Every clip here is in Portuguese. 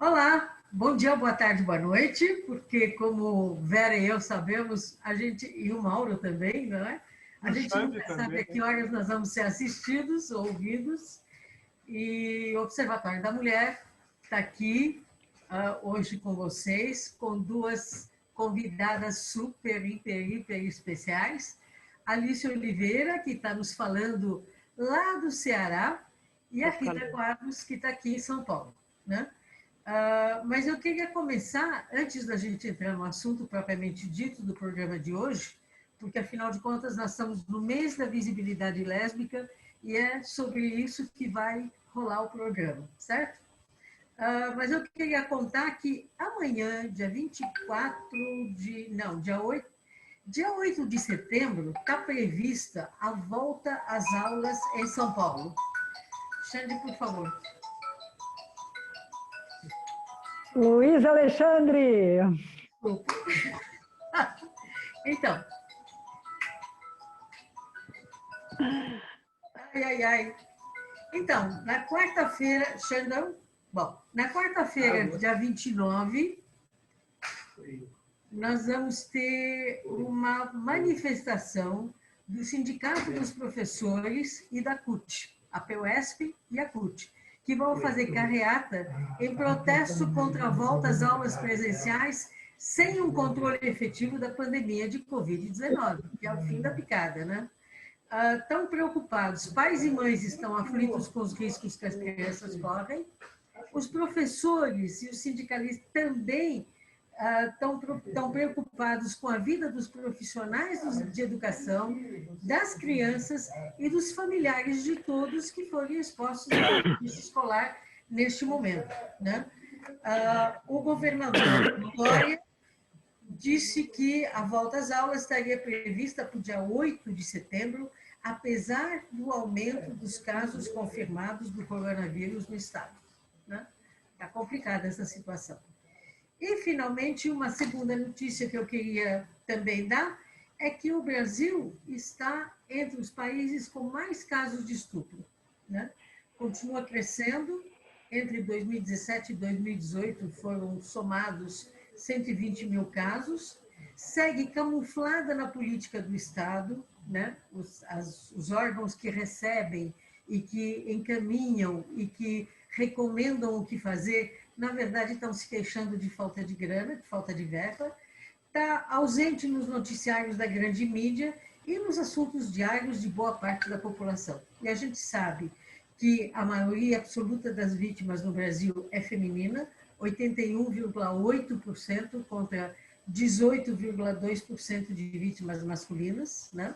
Olá, bom dia, boa tarde, boa noite, porque como Vera e eu sabemos, a gente, e o Mauro também, não é? E A o gente Xande nunca sabe também, a né? que horas nós vamos ser assistidos, ouvidos, e o Observatório da Mulher está aqui hoje com vocês, com duas convidadas super, hiper especiais. Alice Oliveira, que está nos falando lá do Ceará, e a Rita Quadros, que está aqui em São Paulo, né? Mas eu queria começar, antes da gente entrar no assunto propriamente dito do programa de hoje, porque, afinal de contas, nós estamos no mês da visibilidade lésbica e é sobre isso que vai rolar o programa, certo? Mas eu queria contar que amanhã, dia 24 de... não, dia 8 de setembro, está prevista a volta às aulas em São Paulo. Xande, por favor. Luiz Alexandre. Então, ai. Então, na quarta-feira, Xandão, bom, na quarta-feira, dia 29, nós vamos ter uma manifestação do Sindicato dos Professores e da CUT, a PUESP e a CUT, que vão fazer carreata em protesto contra a volta às aulas presenciais sem um controle efetivo da pandemia de Covid-19, que é o fim da picada, né? Tão preocupados, pais e mães estão aflitos com os riscos que as crianças correm, os professores e os sindicalistas também estão preocupados com a vida dos profissionais de educação, das crianças e dos familiares de todos que forem expostos à violência escolar neste momento, né? O governador Dória disse que a volta às aulas estaria prevista para o dia 8 de setembro, apesar do aumento dos casos confirmados do coronavírus no estado. Está complicada essa situação. E, finalmente, uma segunda notícia que eu queria também dar é que o Brasil está entre os países com mais casos de estupro, né? Continua crescendo. Entre 2017 e 2018 foram somados 120 mil casos, segue camuflada na política do Estado, né? Os órgãos que recebem e que encaminham e que recomendam o que fazer, na verdade, estão se queixando de falta de grana, de falta de verba, está ausente nos noticiários da grande mídia e nos assuntos diários de boa parte da população. E a gente sabe que a maioria absoluta das vítimas no Brasil é feminina, 81,8% contra 18,2% de vítimas masculinas, né?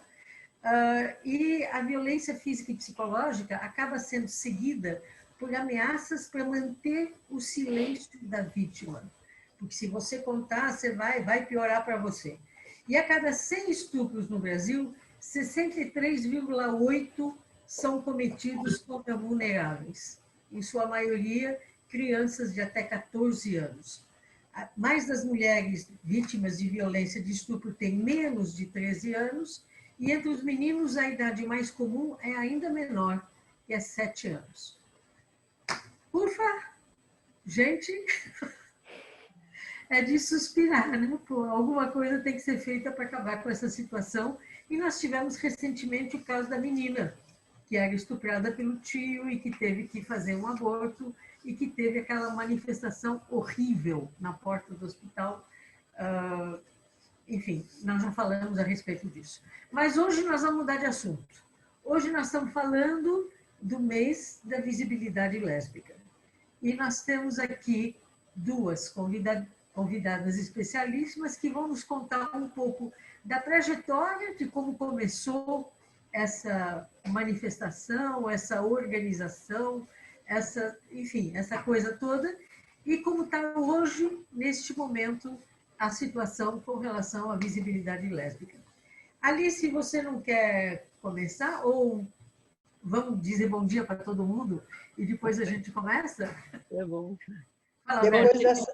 E a violência física e psicológica acaba sendo seguida por ameaças para manter o silêncio da vítima. Porque se você contar, você vai piorar para você. E a cada 100 estupros no Brasil, 63,8 são cometidos contra vulneráveis, em sua maioria crianças de até 14 anos. Mais das mulheres vítimas de violência de estupro têm menos de 13 anos, e entre os meninos a idade mais comum é ainda menor, que é 7 anos. Ufa! Gente, é de suspirar, né? Pô, alguma coisa tem que ser feita para acabar com essa situação. E nós tivemos recentemente o caso da menina, que era estuprada pelo tio e que teve que fazer um aborto e que teve aquela manifestação horrível na porta do hospital. Enfim, nós já falamos a respeito disso. Mas hoje nós vamos mudar de assunto. Hoje nós estamos falando do mês da visibilidade lésbica. E nós temos aqui duas convidadas especialíssimas que vão nos contar um pouco da trajetória de como começou essa manifestação, essa organização, enfim, essa coisa toda, e como está hoje, neste momento, a situação com relação à visibilidade lésbica. Alice, você não quer começar? Ou vamos dizer bom dia para todo mundo e depois a gente começa? É bom. Fala, Depois dessa...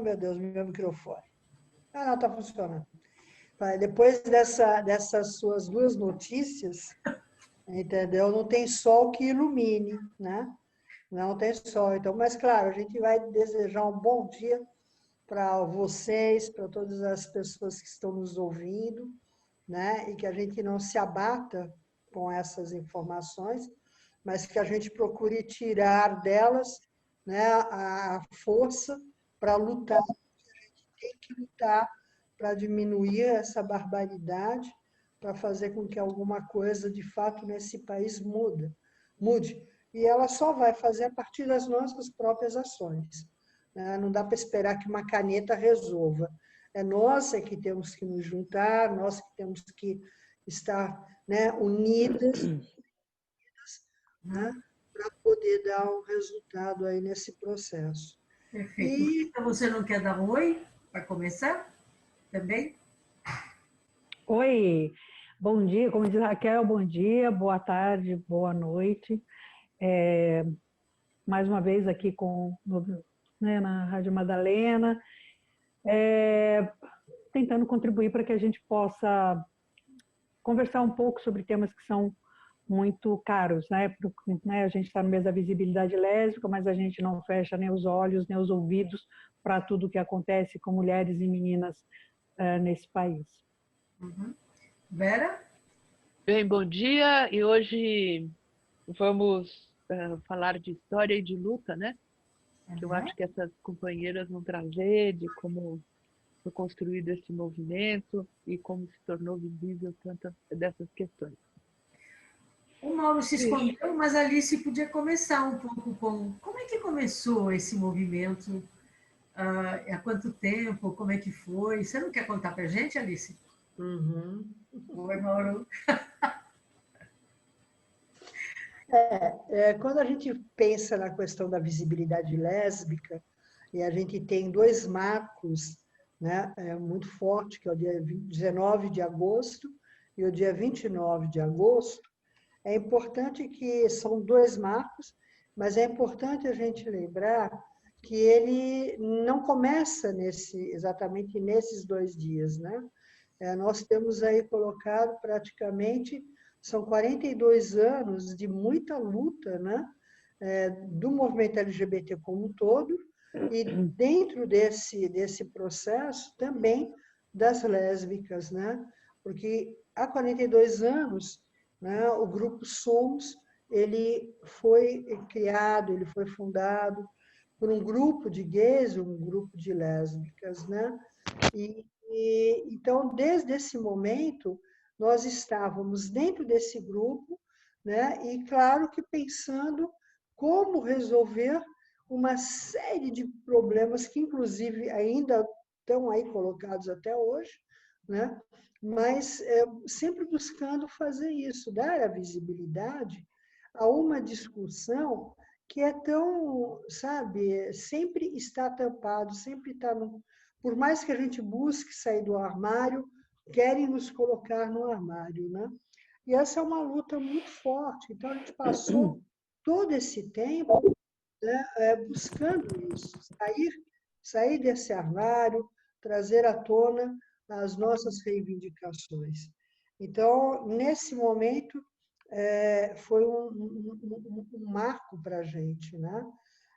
meu Deus, meu microfone. Não, está funcionando. Depois dessas suas duas notícias, entendeu? Não tem sol que ilumine, né? Não tem sol. Então, mas claro, a gente vai desejar um bom dia para vocês, para todas as pessoas que estão nos ouvindo, né? E que a gente não se abata com essas informações, mas que a gente procure tirar delas, né, a força para lutar. Tem que lutar para diminuir essa barbaridade, para fazer com que alguma coisa, de fato, nesse país mude. E ela só vai fazer a partir das nossas próprias ações. Né? Não dá para esperar que uma caneta resolva. É nós que temos que nos juntar, nós que temos que estar, né, unidas, né, para poder dar um resultado aí nesse processo. Perfeito. E Rita, você não quer dar um oi para começar? Também? Oi, bom dia, como diz Raquel, bom dia, boa tarde, boa noite. Mais uma vez aqui né, na Rádio Madalena, tentando contribuir para que a gente possa conversar um pouco sobre temas que são muito caros, né? A gente está no mês da visibilidade lésbica, mas a gente não fecha nem os olhos, nem os ouvidos para tudo o que acontece com mulheres e meninas nesse país. Uhum. Vera? Bem, bom dia. E hoje vamos falar de história e de luta, né? Que eu acho que essas companheiras vão trazer de como foi construído esse movimento e como se tornou visível tantas dessas questões. O Mauro se escondeu, mas a Alice podia começar um pouco com como é que começou esse movimento, há quanto tempo, como é que foi? Você não quer contar para a gente, Alice? uhum. Oi, Mauro. Quando a gente pensa na questão da visibilidade lésbica, e a gente tem dois marcos, né, muito fortes, que é o dia 19 de agosto e o dia 29 de agosto, é importante que são dois marcos, mas é importante a gente lembrar que ele não começa exatamente nesses 2 dias, né? Nós temos aí colocado praticamente, são 42 anos de muita luta, né? Do movimento LGBT como um todo, e dentro desse processo também das lésbicas, né? Porque há 42 anos, né, o grupo Somos, ele foi criado, ele foi fundado por um grupo de gays, um grupo de lésbicas, né? Então, desde esse momento, nós estávamos dentro desse grupo, né? E claro que pensando como resolver uma série de problemas que, inclusive, ainda estão aí colocados até hoje, né? Mas sempre buscando fazer isso, dar a visibilidade a uma discussão que é tão, sabe, sempre está tampado, sempre está no... Por mais que a gente busque sair do armário, querem nos colocar no armário, né? E essa é uma luta muito forte. Então, a gente passou todo esse tempo, né, buscando isso, sair desse armário, trazer à tona as nossas reivindicações. Então, nesse momento, foi um marco para a gente, né?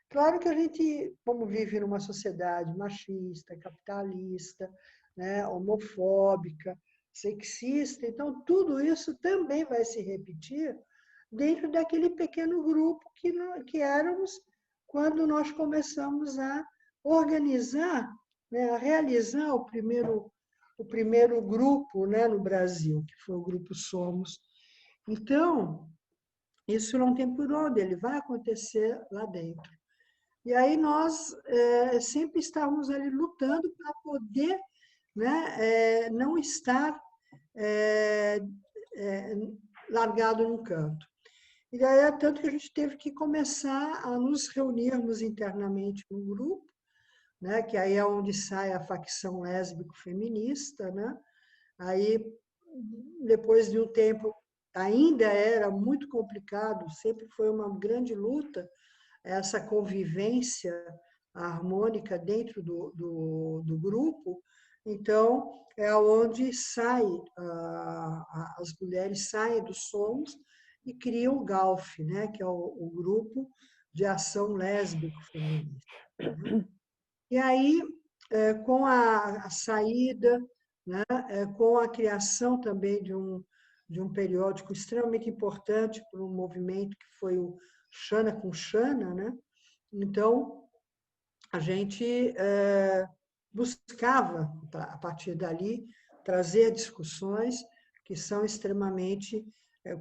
Claro que a gente, como vive numa sociedade machista, capitalista, né, homofóbica, sexista, então tudo isso também vai se repetir dentro daquele pequeno grupo que éramos quando nós começamos a organizar, né, a realizar o primeiro grupo, né, no Brasil, que foi o Grupo Somos. Então, isso não tem por onde, ele vai acontecer lá dentro. E aí nós sempre estávamos ali lutando para poder, né, não estar largado num canto. E daí é tanto que a gente teve que começar a nos reunirmos internamente no grupo, né, que aí é onde sai a facção lésbico-feminista, né? Aí, depois de um tempo, ainda era muito complicado, sempre foi uma grande luta, essa convivência harmônica dentro do grupo. Então, é onde as mulheres saem dos Somos e criam o GALF, né, que é o grupo de ação lésbico-feminista. Né? E aí, com a saída, né, com a criação também de um periódico extremamente importante para um movimento que foi o Xana com Xana, né? Então, a gente buscava, a partir dali, trazer discussões que são extremamente,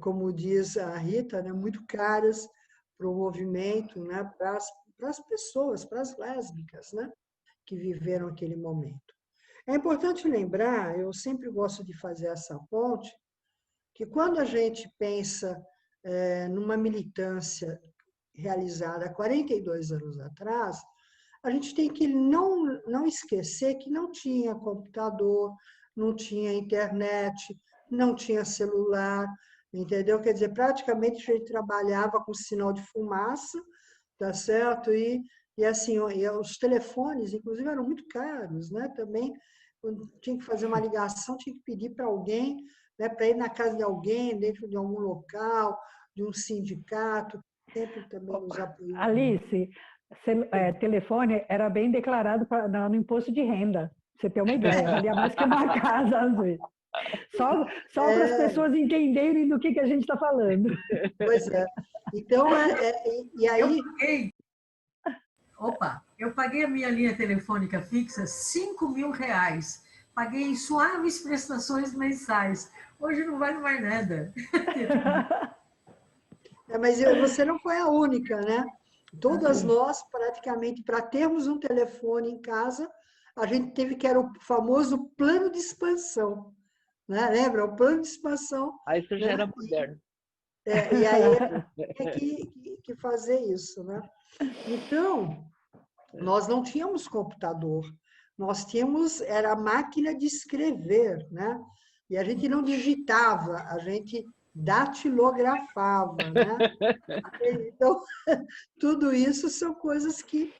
como diz a Rita, né, muito caras para o movimento, né, para as pessoas, para as lésbicas, né, que viveram aquele momento. É importante lembrar, eu sempre gosto de fazer essa ponte, que quando a gente pensa numa militância realizada há 42 anos atrás, a gente tem que não esquecer que não tinha computador, não tinha internet, não tinha celular, entendeu? Quer dizer, praticamente a gente trabalhava com sinal de fumaça, tá certo? E assim, os telefones, inclusive, eram muito caros, né? Também, quando tinha que fazer uma ligação, tinha que pedir para alguém, né, para ir na casa de alguém, dentro de algum local, de um sindicato, sempre também nos apoiou. Alice, telefone era bem declarado no imposto de renda, pra você ter uma ideia, valia mais que uma casa às vezes. Só para as pessoas entenderem do que a gente está falando. Pois é. Então, e aí... Eu paguei a minha linha telefônica fixa R$5.000. Paguei em suaves prestações mensais. Hoje não vale mais nada. Mas você não foi a única, né? Todas nós, praticamente, para termos um telefone em casa, a gente teve que era o famoso plano de expansão. Né? Lembra? O plano de expansão. Isso já era moderno. E aí é que fazer isso, né? Então, nós não tínhamos computador, nós tínhamos, era a máquina de escrever, né? E a gente não digitava, a gente datilografava, né? Então, tudo isso são coisas que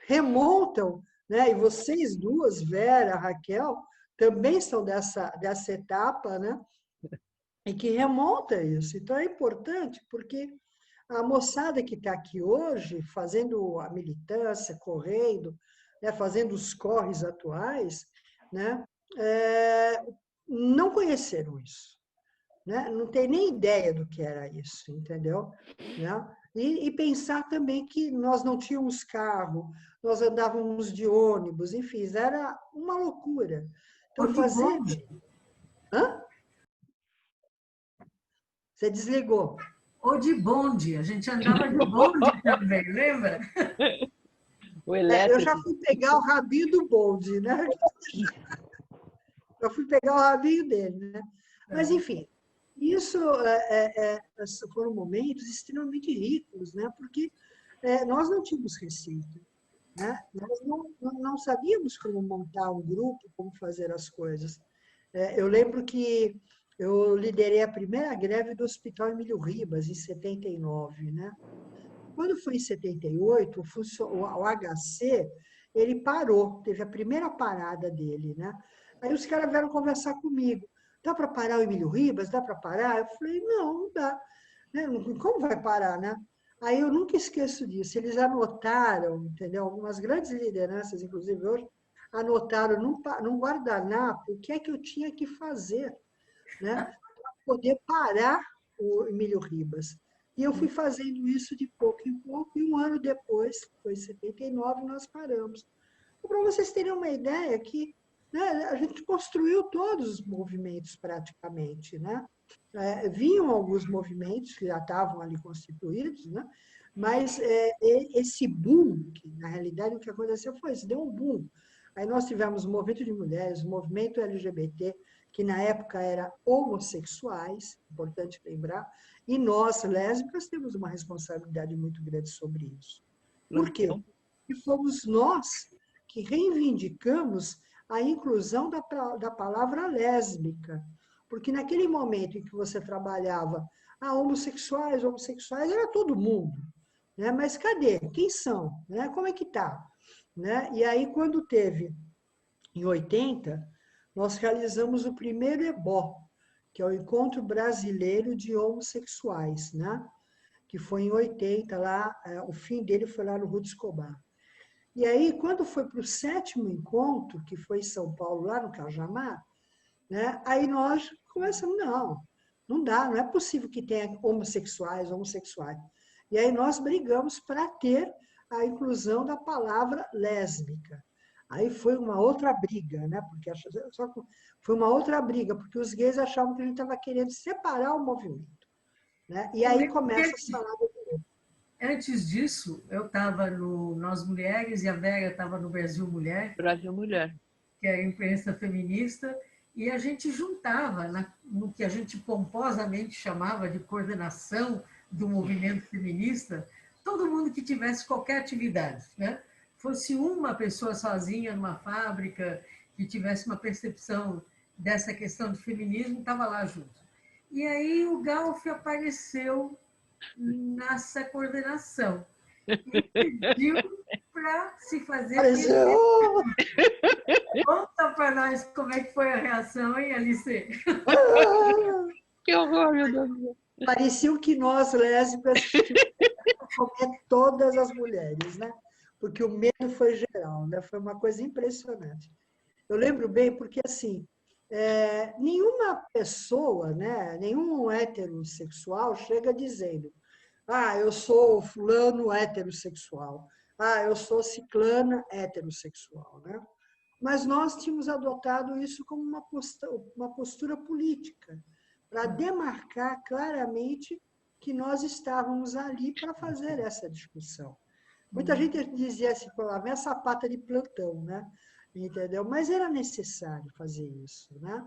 remontam, né? E vocês duas, Vera, Raquel, também são dessa etapa, né? E que remonta isso. Então, é importante, porque a moçada que está aqui hoje, fazendo a militância, correndo, né, fazendo os corres atuais, né, não conheceram isso. Né? Não tem nem ideia do que era isso, entendeu? Né? E pensar também que nós não tínhamos carro, nós andávamos de ônibus, enfim, era uma loucura. Então, Ou de bonde. Hã? Você desligou. Ou de bonde, a gente andava de bonde também, lembra? O elétrico. Eu já fui pegar o rabinho do bonde, né? Eu fui pegar o rabinho dele, né? Mas, enfim, isso foram momentos extremamente ricos, né? Porque nós não tínhamos receita, né? Nós não sabíamos como montar um grupo, como fazer as coisas. Eu lembro que eu liderei a primeira greve do Hospital Emílio Ribas, em 79, né? Quando foi em 78, o HC, ele parou, teve a primeira parada dele, né? Aí os caras vieram conversar comigo. Dá para parar o Emílio Ribas? Dá para parar? Eu falei, não dá. Né? Como vai parar, né? Aí eu nunca esqueço disso. Eles anotaram, entendeu? Algumas grandes lideranças, inclusive hoje, anotaram num guardanapo o que é que eu tinha que fazer, né? Para poder parar o Emílio Ribas. E eu fui fazendo isso de pouco em pouco, e um ano depois, foi em 79, nós paramos. Para vocês terem uma ideia que, né, a gente construiu todos os movimentos praticamente, né? Vinham alguns movimentos que já estavam ali constituídos, né? Mas esse boom, que na realidade o que aconteceu foi isso, deu um boom. Aí nós tivemos o movimento de mulheres, o movimento LGBT, que na época era homossexuais, importante lembrar, e nós, lésbicas, temos uma responsabilidade muito grande sobre isso. Por quê? Porque fomos nós que reivindicamos a inclusão da palavra lésbica. Porque naquele momento em que você trabalhava homossexuais, era todo mundo. Né? Mas cadê? Quem são? Né? Como é que está? Né? E aí, quando teve, em 80, nós realizamos o primeiro EBO, que é o Encontro Brasileiro de Homossexuais, né? que foi em 80, lá, o fim dele foi lá no Ruta Escobar. E aí, quando foi para o 7º encontro, que foi em São Paulo, lá no Cajamar, né, aí nós começamos, não dá, não é possível que tenha homossexuais. E aí nós brigamos para ter a inclusão da palavra lésbica. Aí foi uma outra briga, né? Foi uma outra briga, porque os gays achavam que a gente estava querendo separar o movimento. Né? E aí começa a falar do... Antes disso, eu estava no Nós Mulheres e a Vera estava no Brasil Mulher. Brasil Mulher. Que é a imprensa feminista, e a gente juntava no que a gente pomposamente chamava de coordenação do movimento feminista, todo mundo que tivesse qualquer atividade, né? Fosse uma pessoa sozinha numa fábrica, que tivesse uma percepção dessa questão de feminismo, estava lá junto. E aí o Galf apareceu nessa coordenação e pediu para se fazer... Conta para nós como é que foi a reação, hein, Alice? Que horror, meu Deus. Parecia que nós, lésbicas, comer todas as mulheres, né? Porque o medo foi geral, né? Foi uma coisa impressionante. Eu lembro bem porque, assim, nenhuma pessoa, né, nenhum heterossexual chega dizendo: eu sou fulano heterossexual, eu sou ciclana heterossexual, né? Mas nós tínhamos adotado isso como uma postura política, para demarcar claramente que nós estávamos ali para fazer essa discussão. Muita gente dizia assim, minha sapata de plantão, né? Entendeu? Mas era necessário fazer isso, né?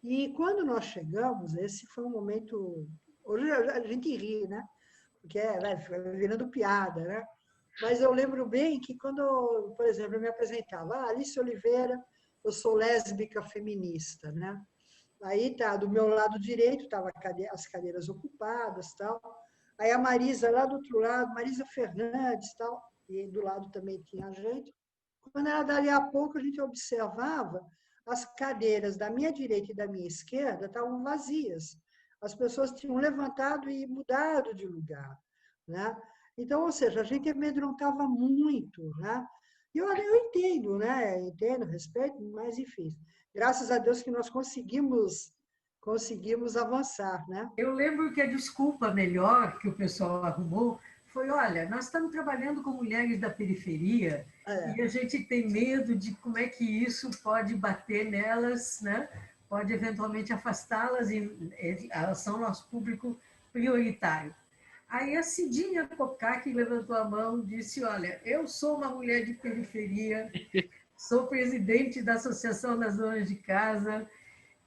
E quando nós chegamos, esse foi um momento... Hoje a gente ri, né? Porque vai virando piada, né? Mas eu lembro bem que quando, por exemplo, eu me apresentava, Alice Oliveira, eu sou lésbica feminista, né? Aí tá, do meu lado direito estavam as cadeiras ocupadas, tal. Aí a Marisa lá do outro lado, Marisa Fernandes, tal, e do lado também tinha a gente. Quando era dali a pouco, a gente observava as cadeiras da minha direita e da minha esquerda estavam vazias. As pessoas tinham levantado e mudado de lugar, né? Então, ou seja, a gente amedrontava muito, né? E eu entendo, né? Entendo, respeito, mas enfim, graças a Deus que nós conseguimos avançar, né? Eu lembro que a desculpa melhor que o pessoal arrumou foi: olha, nós estamos trabalhando com mulheres da periferia e a gente tem medo de como é que isso pode bater nelas, né? Pode eventualmente afastá-las, e elas são nosso público prioritário. Aí a Cidinha Cocac levantou a mão e disse: olha, eu sou uma mulher de periferia, sou presidente da Associação das Donas de Casa,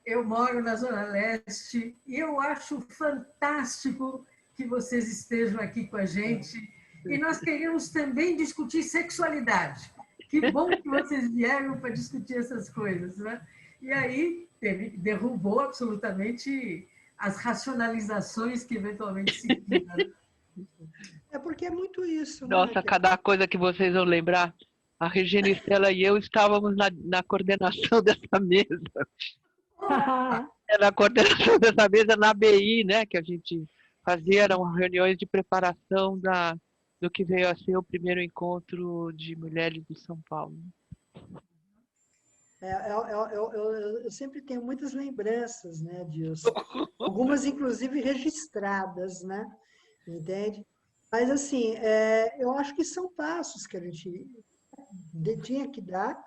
eu moro na Zona Leste e eu acho fantástico que vocês estejam aqui com a gente. E nós queremos também discutir sexualidade. Que bom que vocês vieram para discutir essas coisas, né? E aí derrubou absolutamente as racionalizações que eventualmente se tinham. É porque é muito isso. Nossa, né? cada coisa que vocês vão lembrar, a Regina Estela e eu estávamos na coordenação dessa mesa. Na coordenação dessa mesa na ABI, né, que a gente fazia, eram reuniões de preparação do que veio a ser o primeiro encontro de mulheres de São Paulo. Eu sempre tenho muitas lembranças, né, disso. Algumas, inclusive, registradas, né? Entende? Mas, assim, eu acho que são passos que a gente tinha que dar,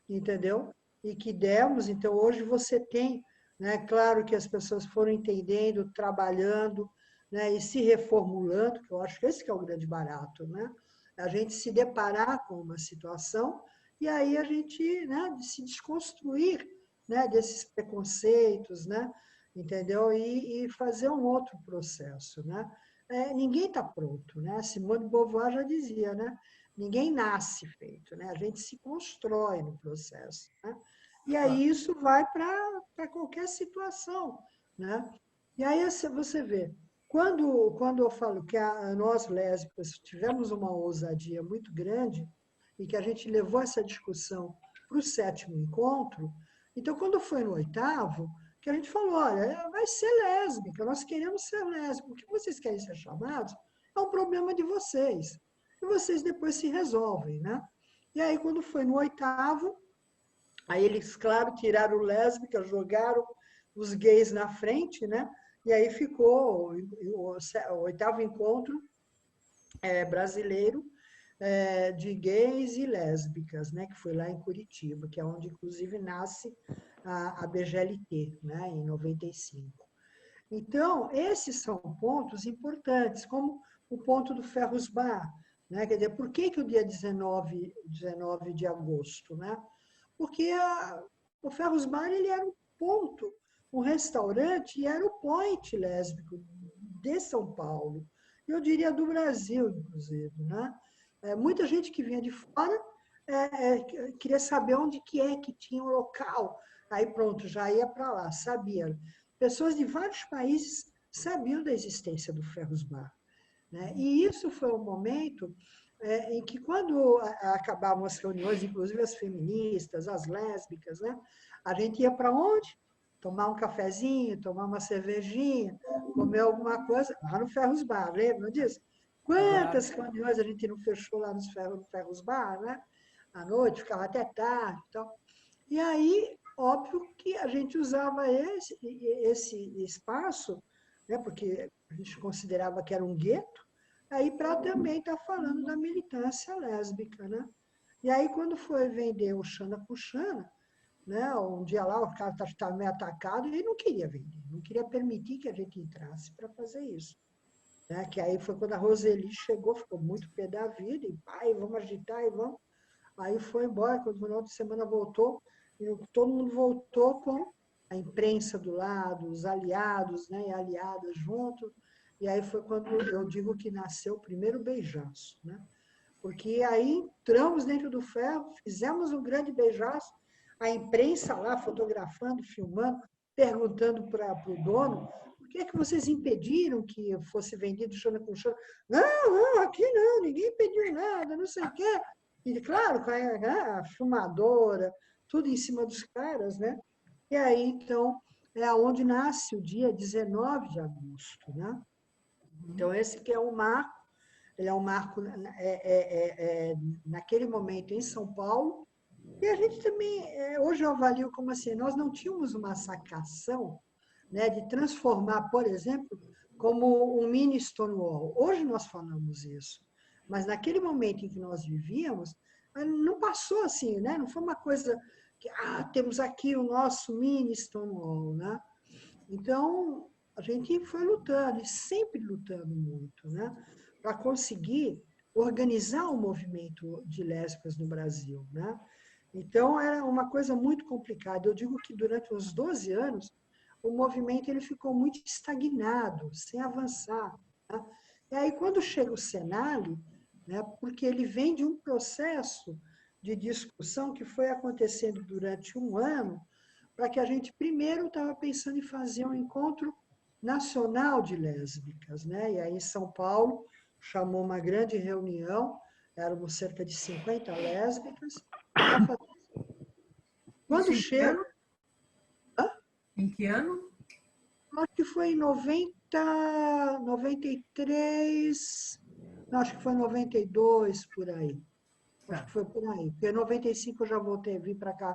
entendeu? E que demos. Então, hoje você tem, né? Claro que as pessoas foram entendendo, trabalhando, né? E se reformulando, que eu acho que esse que é o grande barato, né? A gente se deparar com uma situação e aí a gente, né, se desconstruir, né, desses preconceitos, né? Entendeu? E fazer um outro processo, né? Ninguém está pronto, né? Simone de Beauvoir já dizia, né? Ninguém nasce feito, né? A gente se constrói no processo, né? E aí isso vai para qualquer situação, né? E aí você vê, quando eu falo que nós lésbicas tivemos uma ousadia muito grande e que a gente levou essa discussão para o 7º encontro, então quando foi no 8º, que a gente falou, olha, vai ser lésbica, nós queremos ser lésbicas, o que vocês querem ser chamados? é um problema de vocês. E vocês depois se resolvem, né? E aí, quando foi no 8º, aí eles, claro, tiraram lésbica, jogaram os gays na frente, né? E aí ficou o 8º encontro brasileiro de gays e lésbicas, né? Que foi lá em Curitiba, que é onde, inclusive, nasce a BGLT, né? Em 95. Então, esses são pontos importantes, como o ponto do Ferros Bar, né? Quer dizer, por que o dia 19 de agosto, né? Porque o Ferros Bar ele era um ponto, um restaurante, e era o point lésbico de São Paulo. Eu diria do Brasil, inclusive, né? Muita gente que vinha de fora queria saber onde que é que tinha um local. Aí pronto, já ia para lá, sabia. Pessoas de vários países sabiam da existência do Ferros Bar, né? E isso foi um momento em que, quando acabavam as reuniões, inclusive as feministas, as lésbicas, né? A gente ia para onde? Tomar um cafezinho, tomar uma cervejinha, comer alguma coisa, lá no Ferros Bar, lembra disso? Quantas reuniões a gente não fechou lá no Ferros Bar, né? À noite, ficava até tarde e tal. E aí, óbvio que a gente usava esse espaço, né? Porque a gente considerava que era um gueto, aí para também estar falando da militância lésbica, né? E aí, quando foi vender o Xana com Xana, né? Um dia lá o cara estava meio atacado e não queria vender, não queria permitir que a gente entrasse para fazer isso. Né? Que aí foi quando a Roseli chegou, ficou muito pé da vida, e pai, vamos agitar e vamos. Aí foi embora, quando no final de semana voltou, e todo mundo voltou com a imprensa do lado, os aliados, né? E aliadas junto. E aí foi quando eu digo que nasceu o primeiro beijaço, né? Porque aí entramos dentro do ferro, fizemos um grande beijaço, a imprensa lá fotografando, filmando, perguntando para o dono, por que é que vocês impediram que fosse vendido Xana com Xana? Não, aqui não, ninguém impediu nada, não sei o quê. E, claro, a filmadora, tudo em cima dos caras, né? E aí, então, é onde nasce o dia 19 de agosto, né? Então, esse que é o marco, ele é um marco naquele momento em São Paulo, e a gente também, hoje eu avalio como assim, nós não tínhamos uma sacação, né, de transformar, por exemplo, como um mini Stonewall. Hoje nós falamos isso, mas naquele momento em que nós vivíamos, não passou assim, né? Não foi uma coisa que, temos aqui o nosso mini Stonewall, né? Então, a gente foi lutando, e sempre lutando muito, né? Para conseguir organizar o movimento de lésbicas no Brasil, né? Então, era uma coisa muito complicada. Eu digo que durante uns 12 anos, o movimento ele ficou muito estagnado, sem avançar. Né? E aí, quando chega o Senale, né, porque ele vem de um processo de discussão que foi acontecendo durante um ano, para que a gente primeiro estava pensando em fazer um encontro nacional de lésbicas. Né? E aí, São Paulo chamou uma grande reunião, éramos cerca de 50 lésbicas. Quando chega... Em que ano? Acho que foi em 93, não, acho que foi em 92, por aí. Acho que foi por aí. Porque em 95 eu já voltei a vir para cá,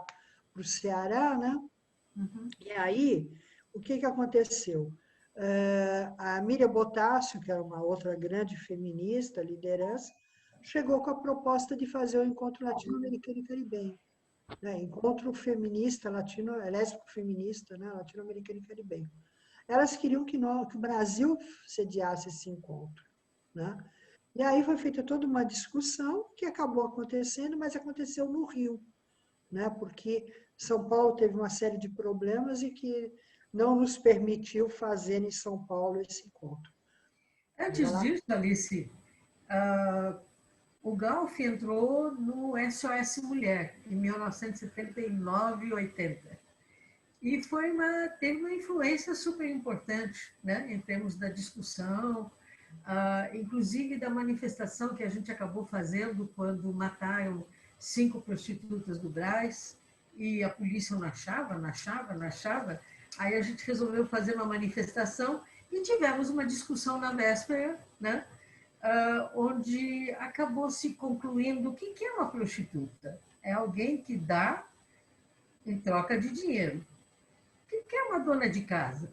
para o Ceará, né? Uhum. E aí, o que aconteceu? A Miriam Botássio, que era uma outra grande feminista, liderança, chegou com a proposta de fazer o encontro latino-americano e caribenho. Né? Encontro feminista, lésbico-feminista, né? Latino-americano e caribenho. Elas queriam que o Brasil sediasse esse encontro. Né? E aí foi feita toda uma discussão que acabou acontecendo, mas aconteceu no Rio, né? Porque São Paulo teve uma série de problemas e que não nos permitiu fazer em São Paulo esse encontro. Antes disso, Alice, o Galf entrou no SOS Mulher, em 1979 e 80. E teve uma influência super importante, né, em termos da discussão, inclusive da manifestação que a gente acabou fazendo quando mataram 5 prostitutas do Brás e a polícia não achava. Aí a gente resolveu fazer uma manifestação e tivemos uma discussão na véspera, né, onde acabou se concluindo o que é uma prostituta. É alguém que dá em troca de dinheiro. O que é uma dona de casa?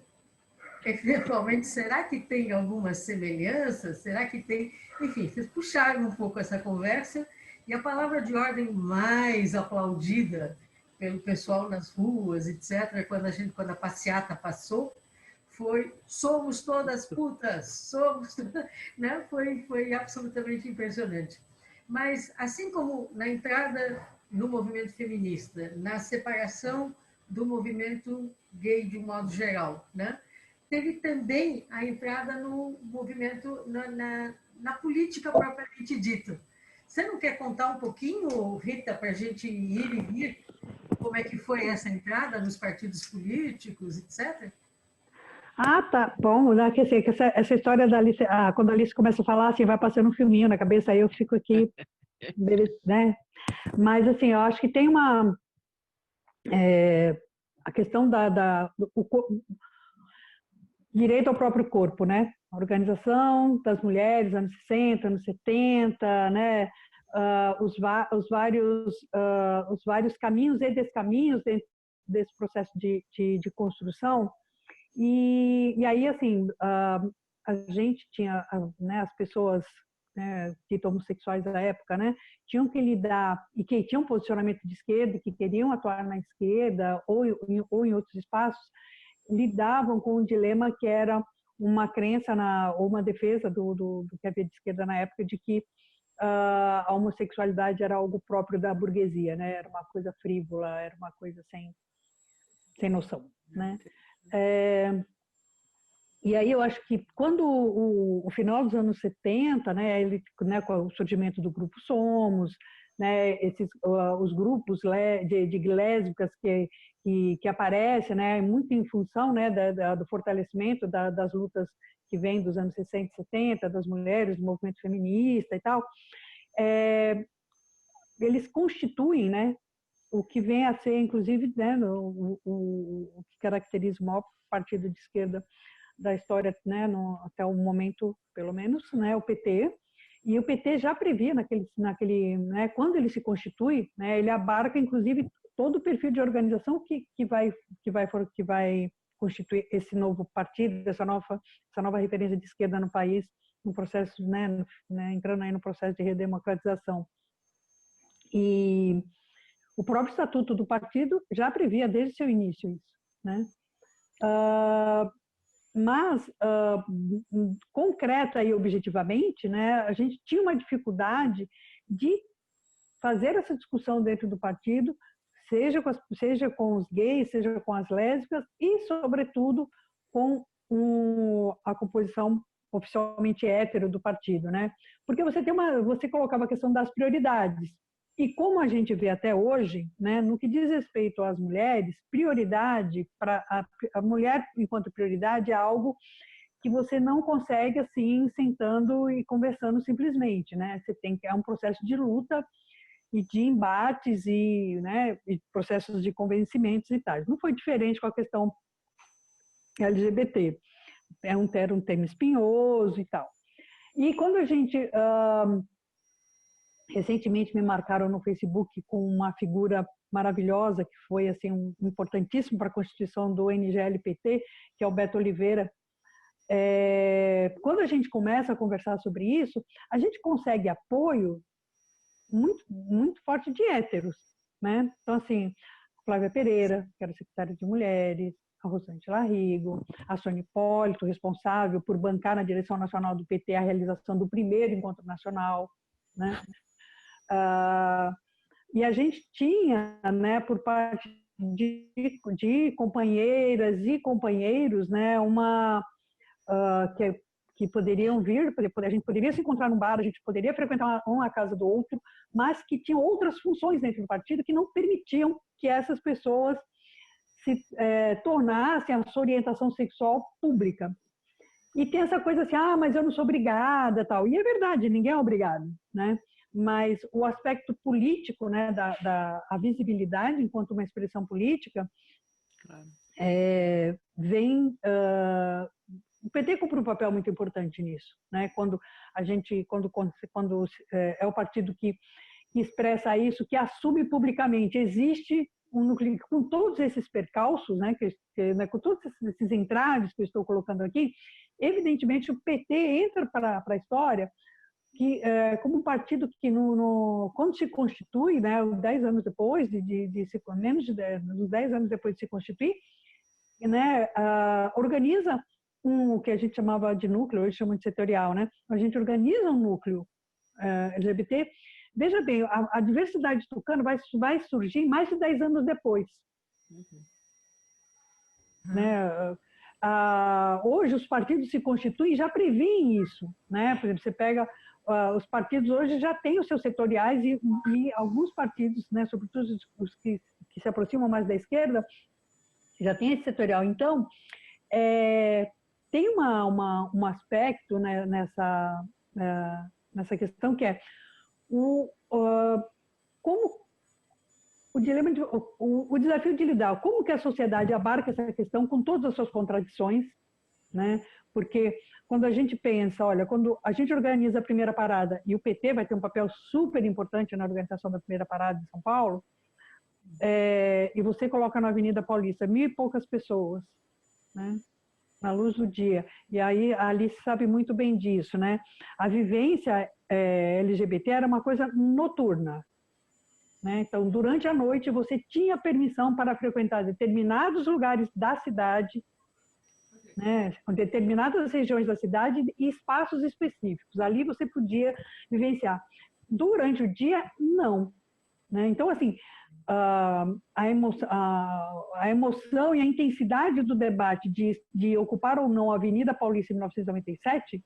Eventualmente, será que tem alguma semelhança? Será que tem... Enfim, vocês puxaram um pouco essa conversa e a palavra de ordem mais aplaudida pelo pessoal nas ruas, etc., quando a passeata passou, foi somos todas putas, somos, né? Foi absolutamente impressionante. Mas, assim como na entrada no movimento feminista, na separação do movimento gay de um modo geral, né? Teve também a entrada no movimento, na política propriamente dita. Você não quer contar um pouquinho, Rita, para a gente ir e vir, como é que foi essa entrada nos partidos políticos, etc.? Ah, tá. Bom, né, que, assim, que essa história da Alice, quando a Alice começa a falar, assim, vai passando um filminho na cabeça, aí eu fico aqui, né? Mas, assim, eu acho que tem a questão do direito ao próprio corpo, né? A organização das mulheres, anos 60, anos 70, né? Os vários caminhos e descaminhos dentro desse processo de construção. E aí, assim, a gente tinha, né, as pessoas, né, ditas homossexuais da época, né, tinham que lidar, e que tinham um posicionamento de esquerda, que queriam atuar na esquerda ou em outros espaços, lidavam com um dilema que era uma crença ou uma defesa do que havia de esquerda na época, de que a homossexualidade era algo próprio da burguesia, né, era uma coisa frívola, era uma coisa sem noção, né. E aí eu acho que quando o final dos anos 70, né, né, com o surgimento do grupo Somos, né, os grupos de lésbicas que aparecem, né, muito em função, né, do fortalecimento das lutas que vêm dos anos 60 e 70, das mulheres, do movimento feminista e tal, eles constituem, né, o que vem a ser, inclusive, né, o que caracteriza o maior partido de esquerda da história, né, até o momento, pelo menos, né, o PT. E o PT já previa né, quando ele se constitui, né, ele abarca, inclusive, todo o perfil de organização que vai constituir esse novo partido, essa nova referência de esquerda no país, no processo, né, entrando aí no processo de redemocratização. E o próprio estatuto do partido já previa desde seu início isso, né? Mas, concreta e objetivamente, né, a gente tinha uma dificuldade de fazer essa discussão dentro do partido, seja com os gays, seja com as lésbicas e, sobretudo, com a composição oficialmente hétero do partido, né? Porque você colocava a questão das prioridades. E como a gente vê até hoje, né, no que diz respeito às mulheres, prioridade para a mulher enquanto prioridade é algo que você não consegue assim sentando e conversando simplesmente, né? Você tem que um processo de luta e de embates né, e processos de convencimentos e tal. Não foi diferente com a questão LGBT. Era um tema espinhoso e tal. E quando a gente recentemente me marcaram no Facebook com uma figura maravilhosa que foi assim importantíssimo para a constituição do NGLPT, que é o Beto Oliveira. Quando a gente começa a conversar sobre isso, a gente consegue apoio muito, muito forte de héteros, né? Então, assim, Flávia Pereira, que era secretária de Mulheres, a Rosângela Larrigo, a Sônia Hipólito, responsável por bancar na direção nacional do PT a realização do primeiro encontro nacional, né? E a gente tinha, né, por parte de companheiras e companheiros, né, que poderiam vir, a gente poderia se encontrar num bar, a gente poderia frequentar uma casa do outro, mas que tinham outras funções dentro do partido que não permitiam que essas pessoas se tornassem a sua orientação sexual pública. E tem essa coisa assim, mas eu não sou obrigada, tal. E é verdade, ninguém é obrigado, né? Mas o aspecto político, né, a visibilidade enquanto uma expressão política, vem o PT cumpre um papel muito importante nisso, né? Quando é o partido que expressa isso, que assume publicamente, existe um núcleo com todos esses percalços, né? Com todos esses entraves que eu estou colocando aqui, evidentemente o PT entra para a história como um partido que quando se constitui, né, 10 anos depois menos de 10 anos depois de se constituir, né, organiza o que a gente chamava de núcleo, hoje chama de setorial, né? A gente organiza um núcleo LGBT. Veja bem, a diversidade tucana vai surgir mais de 10 anos depois. Né? Hoje os partidos se constituem e já prevêem isso, né? Por exemplo, você pega os partidos hoje já têm os seus setoriais e alguns partidos, né, sobretudo os que se aproximam mais da esquerda, já tem esse setorial. Então, tem um aspecto, né, nessa questão que é como o desafio de lidar, como que a sociedade abarca essa questão com todas as suas contradições, né? Porque quando a gente pensa, olha, quando a gente organiza a primeira parada, e o PT vai ter um papel super importante na organização da primeira parada de São Paulo, e você coloca na Avenida Paulista 1.000 e poucas pessoas, né? Na luz do dia. E aí a Alice sabe muito bem disso, né? A vivência LGBT era uma coisa noturna, né? Então, durante a noite, você tinha permissão para frequentar determinados lugares da cidade, né? Determinadas regiões da cidade e espaços específicos. Ali você podia vivenciar. Durante o dia, não, né? Então, assim, a emoção e a intensidade do debate de ocupar ou não a Avenida Paulista em 1997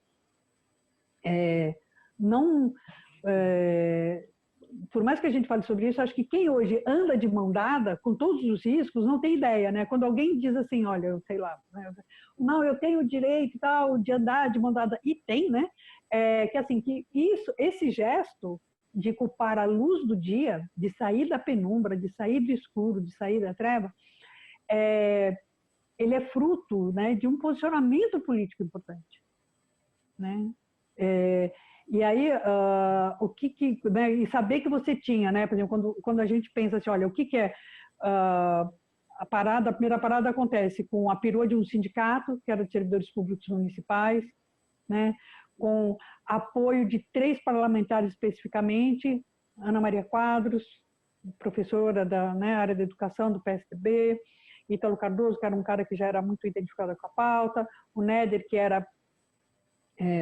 por mais que a gente fale sobre isso, acho que quem hoje anda de mão dada, com todos os riscos, não tem ideia, né? Quando alguém diz assim, olha, eu sei lá, não, eu tenho o direito e tal de andar de mão dada, e tem, né? Que assim, que esse gesto de culpar a luz do dia, de sair da penumbra, de sair do escuro, de sair da treva, ele é fruto, né, de um posicionamento político importante, né? E aí, né, e saber que você tinha, né, por exemplo, quando a gente pensa assim, olha, o que é a primeira parada acontece com a perua de um sindicato, que era de servidores públicos municipais, né, com apoio de 3 parlamentares especificamente, Ana Maria Quadros, professora da, né, área da educação do PSDB, Ítalo Cardoso, que era um cara que já era muito identificado com a pauta, o Néder, que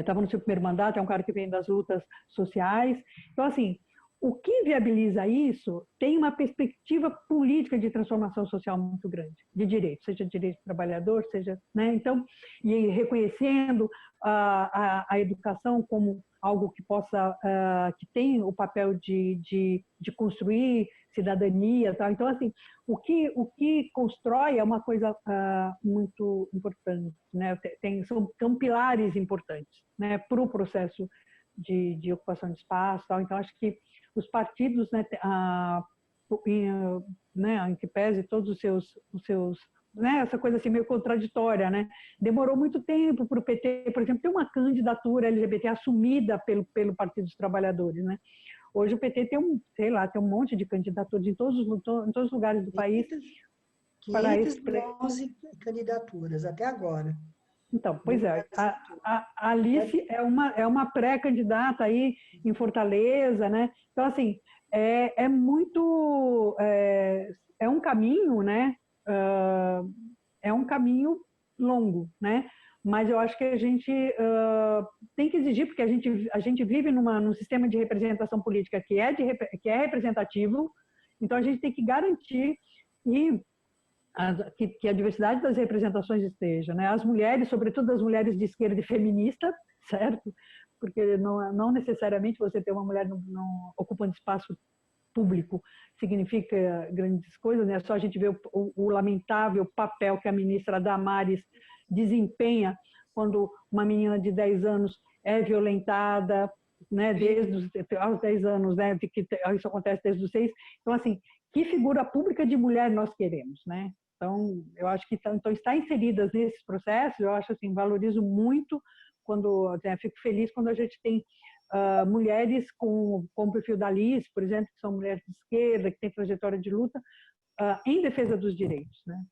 estava no seu primeiro mandato, é um cara que vem das lutas sociais. Então, assim, o que viabiliza isso tem uma perspectiva política de transformação social muito grande, de direito, seja direito do trabalhador, seja, né? Então, e reconhecendo a educação como algo que que tem o papel de construir cidadania, tal. Então, assim, o que constrói é uma coisa muito importante, né? São pilares importantes, né, para o processo de ocupação de espaço, tal. Então, acho que os partidos, né, em que pese todos os seus, né, essa coisa assim meio contraditória, né? Demorou muito tempo para o PT, por exemplo, ter uma candidatura LGBT assumida pelo Partido dos Trabalhadores, né? Hoje o PT tem um monte de candidaturas em todos os lugares do país. 511 candidaturas até agora. Então, pois é, a Alice é uma pré-candidata aí em Fortaleza, né? Então, assim, é um caminho, né? É um caminho longo, né? Mas eu acho que a gente tem que exigir, porque a gente vive num sistema de representação política que é representativo, então a gente tem que garantir que a diversidade das representações esteja, né? As mulheres, sobretudo as mulheres de esquerda e feminista, certo? Porque não necessariamente você ter uma mulher ocupando espaço público significa grandes coisas, né? Só a gente vê o lamentável papel que a ministra Damares desempenha quando uma menina de 10 anos é violentada, né? Desde os 10 anos, né? Que isso acontece desde os 6. Então, assim, que figura pública de mulher nós queremos, né? Então, eu acho que então, estar inseridas nesses processos, eu acho assim, valorizo muito quando, fico feliz quando a gente tem mulheres com o perfil da Alice, por exemplo, que são mulheres de esquerda, que têm trajetória de luta, em defesa dos direitos, né?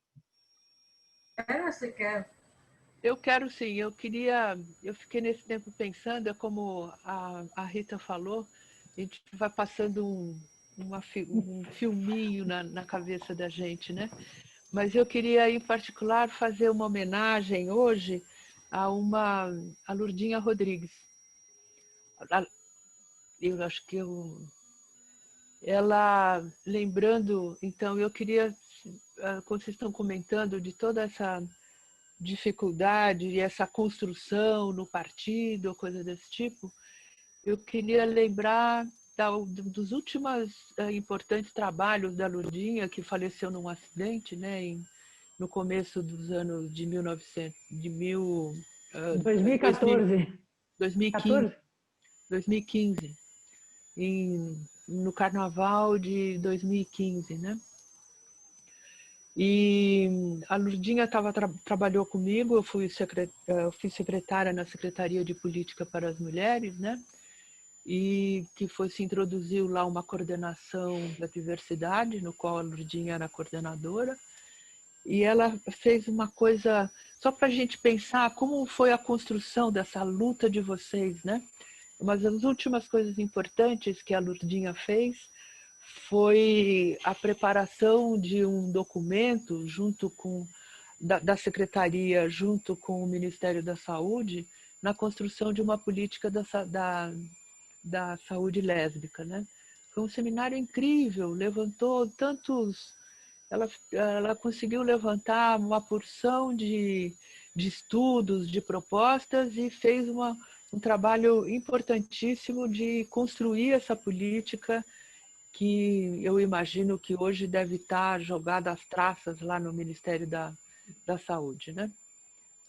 Você quer? Eu quero sim, eu fiquei nesse tempo pensando, é como a Rita falou, a gente vai passando um filminho na cabeça da gente, né? Mas eu queria, em particular, fazer uma homenagem hoje a Lurdinha Rodrigues. Eu acho que ela, lembrando, então, eu queria, quando vocês estão comentando de toda essa dificuldade e essa construção no partido, coisa desse tipo, eu queria lembrar dos últimos importantes trabalhos da Lurdinha, que faleceu num acidente, né, no começo dos anos de 2014. 2015, 2015 no Carnaval de 2015, né? E a Lurdinha trabalhou comigo, eu fui secretária na Secretaria de Política para as Mulheres, né? E que se introduziu lá uma coordenação da diversidade, no qual a Lurdinha era a coordenadora. E ela fez uma coisa, só para a gente pensar como foi a construção dessa luta de vocês, né? Uma das últimas coisas importantes que a Lurdinha fez foi a preparação de um documento junto com da Secretaria, junto com o Ministério da Saúde, na construção de uma política da saúde lésbica, né? Foi um seminário incrível, levantou tantos... Ela conseguiu levantar uma porção de estudos, de propostas e fez um trabalho importantíssimo de construir essa política que eu imagino que hoje deve estar jogada às traças lá no Ministério da Saúde, né?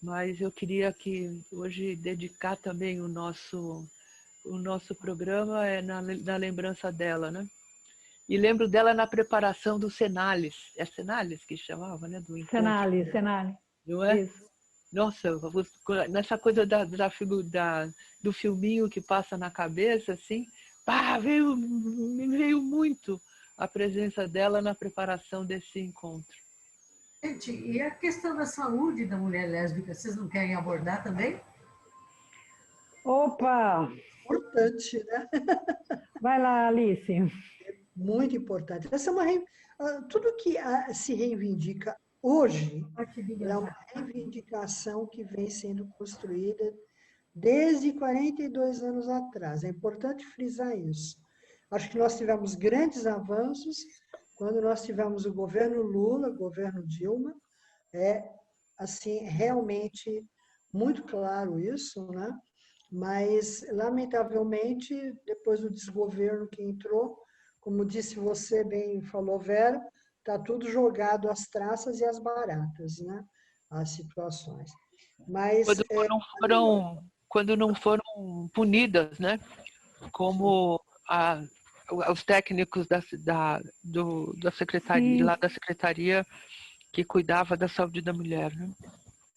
Mas eu queria que hoje dedicar também o nosso programa na lembrança dela, né? E lembro dela na preparação do Senalis. É Senalis que chamava, né? Do encontro. Senali. Não é? Isso. Nossa, nessa coisa do filminho que passa na cabeça, assim, me veio muito a presença dela na preparação desse encontro. Gente, e a questão da saúde da mulher lésbica, vocês não querem abordar também? Opa! Importante, né? Vai lá, Alice. Muito importante. Tudo que se reivindica hoje é uma reivindicação que vem sendo construída desde 42 anos atrás. É importante frisar isso. Acho que nós tivemos grandes avanços quando nós tivemos o governo Lula, o governo Dilma. É, assim, realmente muito claro isso, né? Mas, lamentavelmente, depois do desgoverno que entrou, como disse você, bem falou, Vera, está tudo jogado às traças e às baratas, né? As situações. Mas quando não foram punidas, né? Como os técnicos da secretaria, lá da secretaria que cuidava da saúde da mulher, né?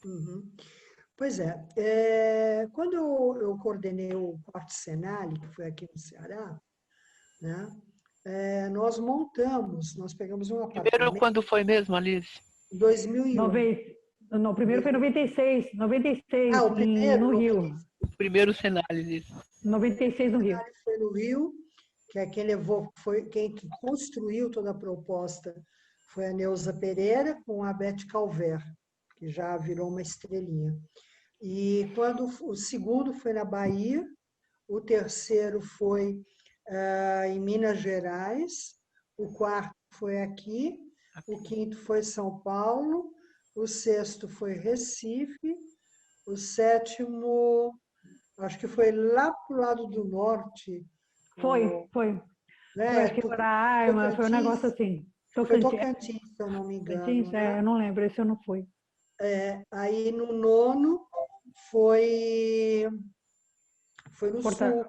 Uhum. Pois é, quando eu coordenei o Corte Senali, que foi aqui no Ceará, né? Nós pegamos um apartamento... Primeiro, quando foi mesmo, Alice? Em 2001. Não, o primeiro foi em 96, o primeiro, no Rio. 96. O primeiro Senali. 96 no Rio. Foi no Rio, que é quem construiu toda a proposta foi a Neuza Pereira com a Beth Calver, que já virou uma estrelinha. E quando o segundo foi na Bahia, o terceiro foi em Minas Gerais, o quarto foi aqui, o quinto foi São Paulo, o sexto foi Recife, o sétimo, acho que foi lá para o lado do norte. Foi. Né? Foi aqui para Arma, foi um negócio assim. Foi Tocantins, se eu não me engano. Né? Eu não lembro, esse eu não fui. Aí no nono foi no sul.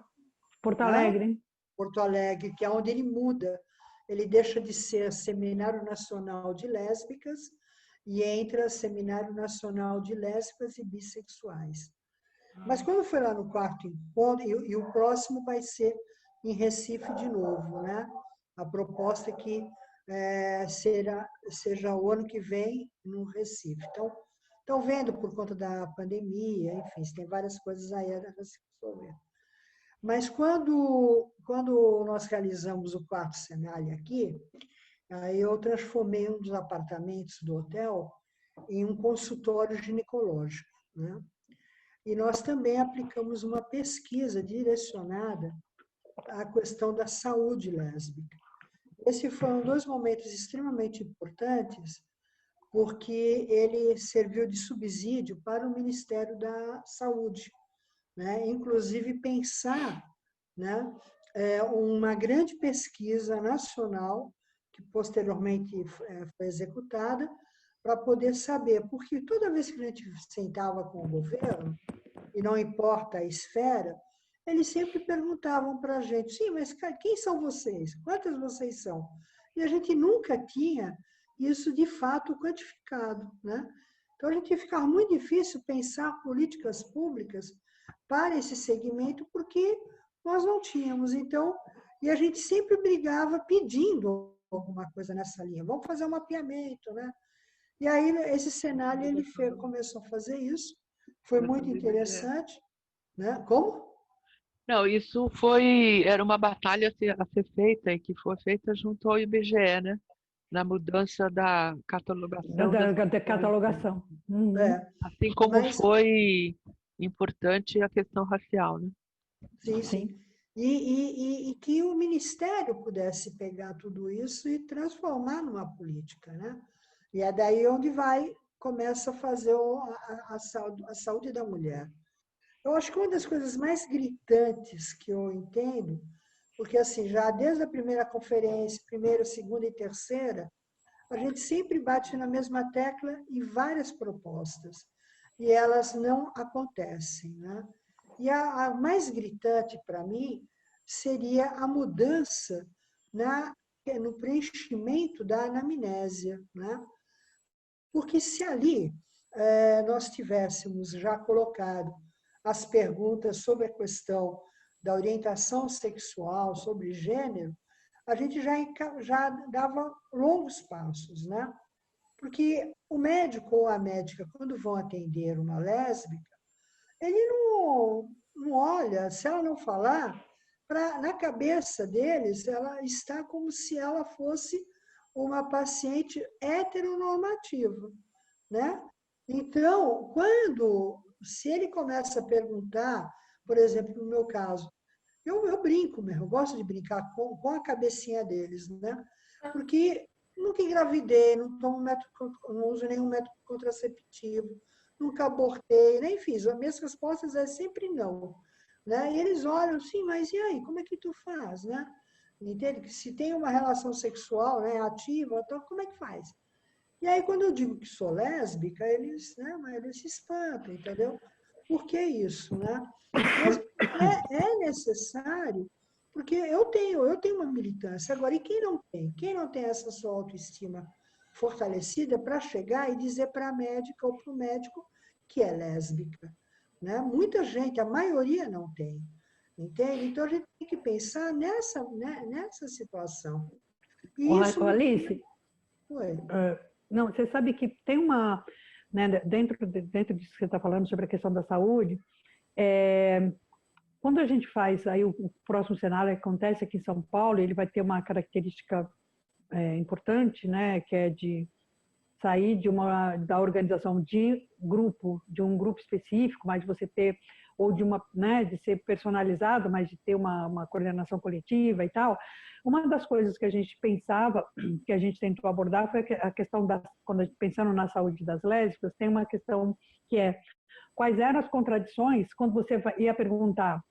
Porto Alegre. Né? Porto Alegre, que é onde ele muda. Ele deixa de ser Seminário Nacional de Lésbicas e entra Seminário Nacional de Lésbicas e Bissexuais. Mas quando foi lá no quarto encontro, e o próximo vai ser em Recife de novo, né? A proposta é que seja o ano que vem no Recife. Então, estão vendo por conta da pandemia, enfim, tem várias coisas aí a se resolver. Mas quando nós realizamos o quarto cenário aqui, aí eu transformei um dos apartamentos do hotel em um consultório ginecológico, né? E nós também aplicamos uma pesquisa direcionada à questão da saúde lésbica. Esses foram 2 momentos extremamente importantes, porque ele serviu de subsídio para o Ministério da Saúde, né? Inclusive pensar, né, uma grande pesquisa nacional, que posteriormente foi executada, para poder saber, porque toda vez que a gente sentava com o governo, e não importa a esfera, eles sempre perguntavam para a gente, sim, mas quem são vocês? Quantas vocês são? E a gente nunca tinha isso de fato quantificado, né? Então, a gente ficava muito difícil pensar políticas públicas para esse segmento, porque nós não tínhamos. Então, e a gente sempre brigava pedindo alguma coisa nessa linha. Vamos fazer um mapeamento, né? E aí, esse cenário, ele começou a fazer isso. Foi muito interessante, né? Como? Não, isso era uma batalha a ser feita e que foi feita junto ao IBGE, né? Na mudança da catalogação. Da catalogação. Uhum. Assim como foi importante a questão racial, né? Sim, sim. E que o Ministério pudesse pegar tudo isso e transformar numa política, né? E é daí onde começa a fazer a saúde da mulher. Eu acho que uma das coisas mais gritantes que eu entendo, porque assim, já desde a primeira conferência, primeira, segunda e terceira, a gente sempre bate na mesma tecla em várias propostas, e elas não acontecem, né? E a mais gritante para mim seria a mudança no preenchimento da anamnésia, né? Porque se ali nós tivéssemos já colocado as perguntas sobre a questão da orientação sexual, sobre gênero, a gente já dava longos passos, né? Porque o médico ou a médica, quando vão atender uma lésbica, ele não olha, se ela não falar, na cabeça deles, ela está como se ela fosse uma paciente heteronormativa, né? Então, se ele começa a perguntar, por exemplo, no meu caso, eu brinco mesmo, eu gosto de brincar com a cabecinha deles, né? Porque nunca engravidei, não uso nenhum método contraceptivo, nunca abortei, nem fiz. As minhas respostas é sempre não, né? E eles olham, sim, mas e aí, como é que tu faz, né? Entende? Que se tem uma relação sexual, né, ativa, então como é que faz? E aí, quando eu digo que sou lésbica, eles se espantam, entendeu? Por que isso, né? Mas é necessário, porque eu tenho uma militância. Agora, e quem não tem? Quem não tem essa sua autoestima fortalecida para chegar e dizer para a médica ou para o médico que é lésbica, né? Muita gente, a maioria não tem, entende? Então, a gente tem que pensar nessa situação. E isso... Alice, Oi. Não, você sabe que tem uma, né, dentro disso que você está falando sobre a questão da saúde, quando a gente faz, aí o próximo cenário acontece aqui em São Paulo, ele vai ter uma característica importante, né, que é de sair da organização de um grupo específico, mas de você ter, ou de ser personalizado, mas de ter uma coordenação coletiva e tal. Uma das coisas que a gente pensava, que a gente tentou abordar, foi a questão quando a gente pensando na saúde das lésbicas, tem uma questão que é quais eram as contradições quando você ia perguntar,